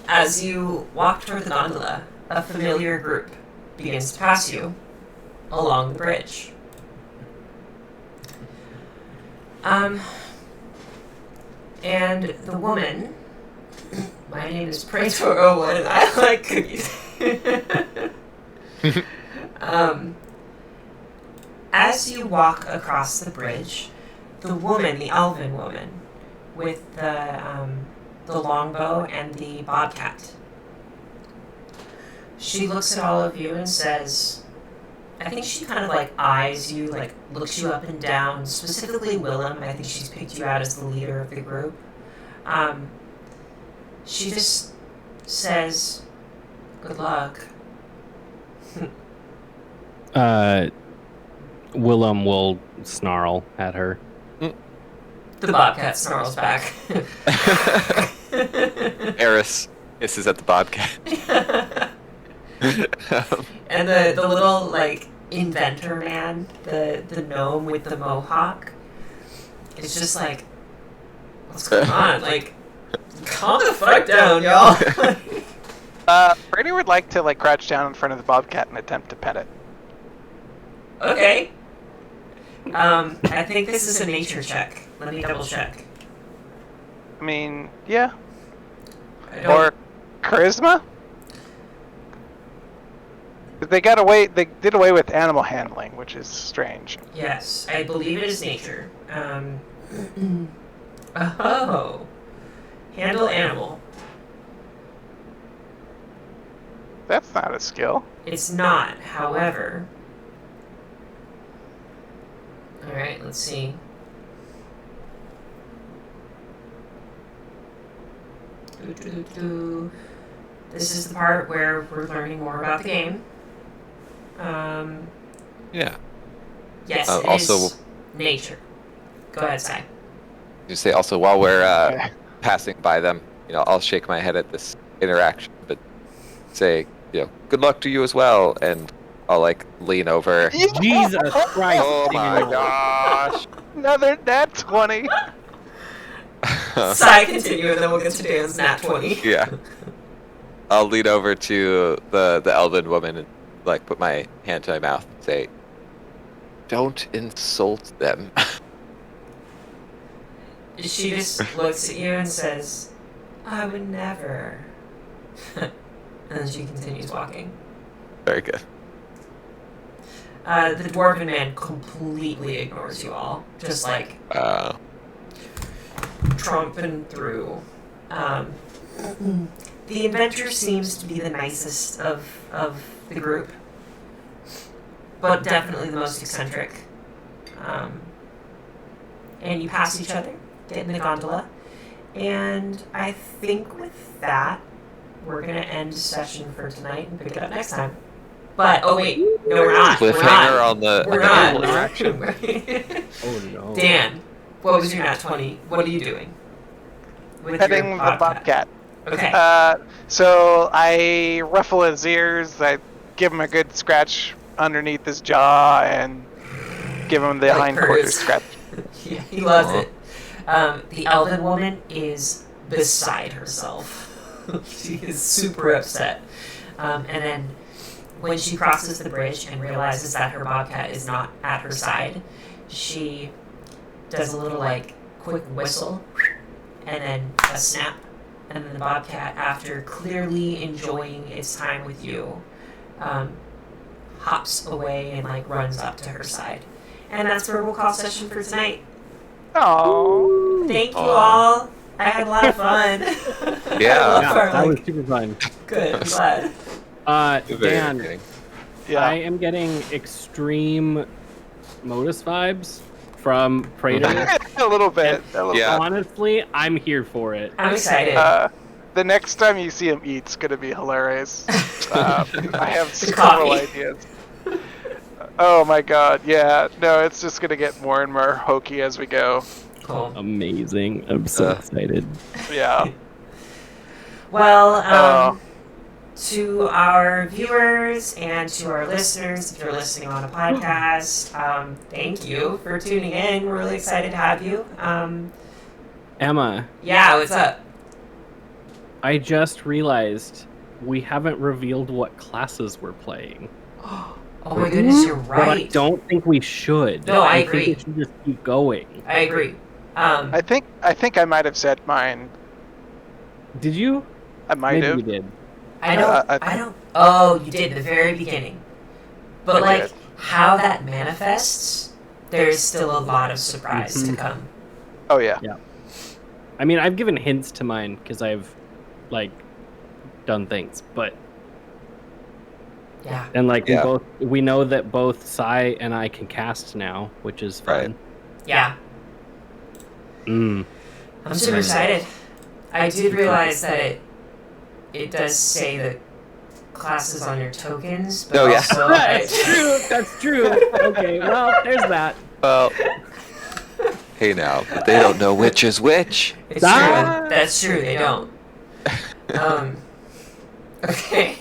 As you walk toward the gondola, a familiar group begins to pass you along the bridge. And the woman... My name is Praetor Owen, and I like cookies. as you walk across the bridge, the woman, the elven woman, with the longbow and the bobcat, she looks at all of you and says, I think she kind of like eyes you, like looks you up and down, specifically Willem. I think she's picked you out as the leader of the group. She just says, good luck. Willem will snarl at her. The bobcat snarls back. Eris hisses at the bobcat. And the little like inventor man, the gnome with the mohawk, is just like, what's going on? Like, calm the fuck down, y'all. Brady would like to like crouch down in front of the bobcat and attempt to pet it. Okay. I think this is a nature check. Let me double check. I mean, yeah. Or Or charisma? They did away with animal handling, which is strange. yes, I believe it is nature. Oh, handle animal. That's not a skill. It's not, however. All right, let's see. This is the part where we're learning more about the game. Yeah. Yes, it also- is nature. Go ahead, Si. You say also while we're Okay. passing by them, I'll shake my head at this interaction, but say, good luck to you as well, and I'll like lean over. Jesus Christ! Oh my Daniel. gosh! Another nat 20. Si, continue, and then we'll get to Dan's nat 20. Yeah. I'll lean over to the elven woman and like put my hand to my mouth and say, "Don't insult them." She just looks at you and says, I would never. And then she continues walking. Very good. The dwarven man completely ignores you all, just like tromping through. The inventor seems to be the nicest of the group, but definitely the most eccentric. And you pass each other, get in the gondola, and I think with that, we're gonna end session for tonight and pick it up next time. But oh wait, no, we're not. We're Cliffhanger not. on the We're animal not. interaction. Oh no. Dan, what was your nat 20? What are you doing? With Petting your the bobcat. Okay. So I ruffle his ears, I give him a good scratch underneath his jaw, and give him the Like hindquarters purrs. scratch. Yeah, he loves it. The elven woman is beside herself. She is super upset. And then when she crosses the bridge and realizes that her bobcat is not at her side, she does a little like quick whistle and then a snap. And then the bobcat, after clearly enjoying its time with you, hops away and like runs up to her side. And that's where we'll call session for tonight. Oh, Thank you Aw. all. I had a lot of fun. Yeah. I love Yeah, our, that was like, super fun. good. I'm glad. Very Dan, entertaining. yeah. I am getting extreme Modus vibes from Praetor. A little bit. A little Yeah. Honestly, I'm here for it. I'm excited. The next time you see him eat's gonna be hilarious. I have The several coffee. ideas. Oh my god, yeah. No, it's just gonna get more and more hokey as we go. Cool. Amazing. I'm so excited. Yeah. Well, to our viewers and to our listeners, if you're listening on a podcast, thank you for tuning in. We're really excited to have you. Emma, Yeah, what's up? I just realized we haven't revealed what classes we're playing. Oh my goodness, you're But I right. don't think we should. No, I think agree. we should just keep going. I agree. I think I might have said mine. Did you? I might Maybe have. you did. I don't. I- I don't. Oh, you did in the very beginning. But I like, did. how that manifests, there's still a lot of surprise to come. Oh yeah. Yeah. I mean, I've given hints to mine because I've like done things, but Yeah. and like Yeah. we know that both Sai and I can cast now, which is fun. Right. Yeah. Mm. I'm super excited. I did realize that it does say the classes on your tokens, but Oh, yeah. also That's true. That's true. Okay, well, there's that. Well, hey now, but they don't know which is which. It's Ah! true. That's true. They don't. Okay.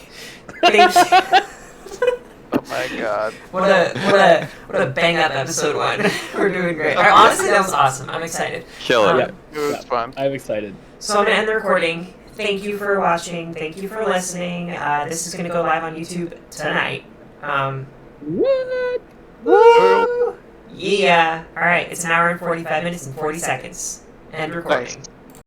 Thank you. Oh my god. What a bang up episode one. We're doing great. Honestly, that was awesome. I'm excited. Killing it. It was fun. I'm excited. So I'm gonna end the recording. Thank you for watching. Thank you for listening. This is gonna go live on YouTube tonight. What? Woo! Yeah. All right. It's an hour and 45 minutes and 40 seconds. End recording. Nice.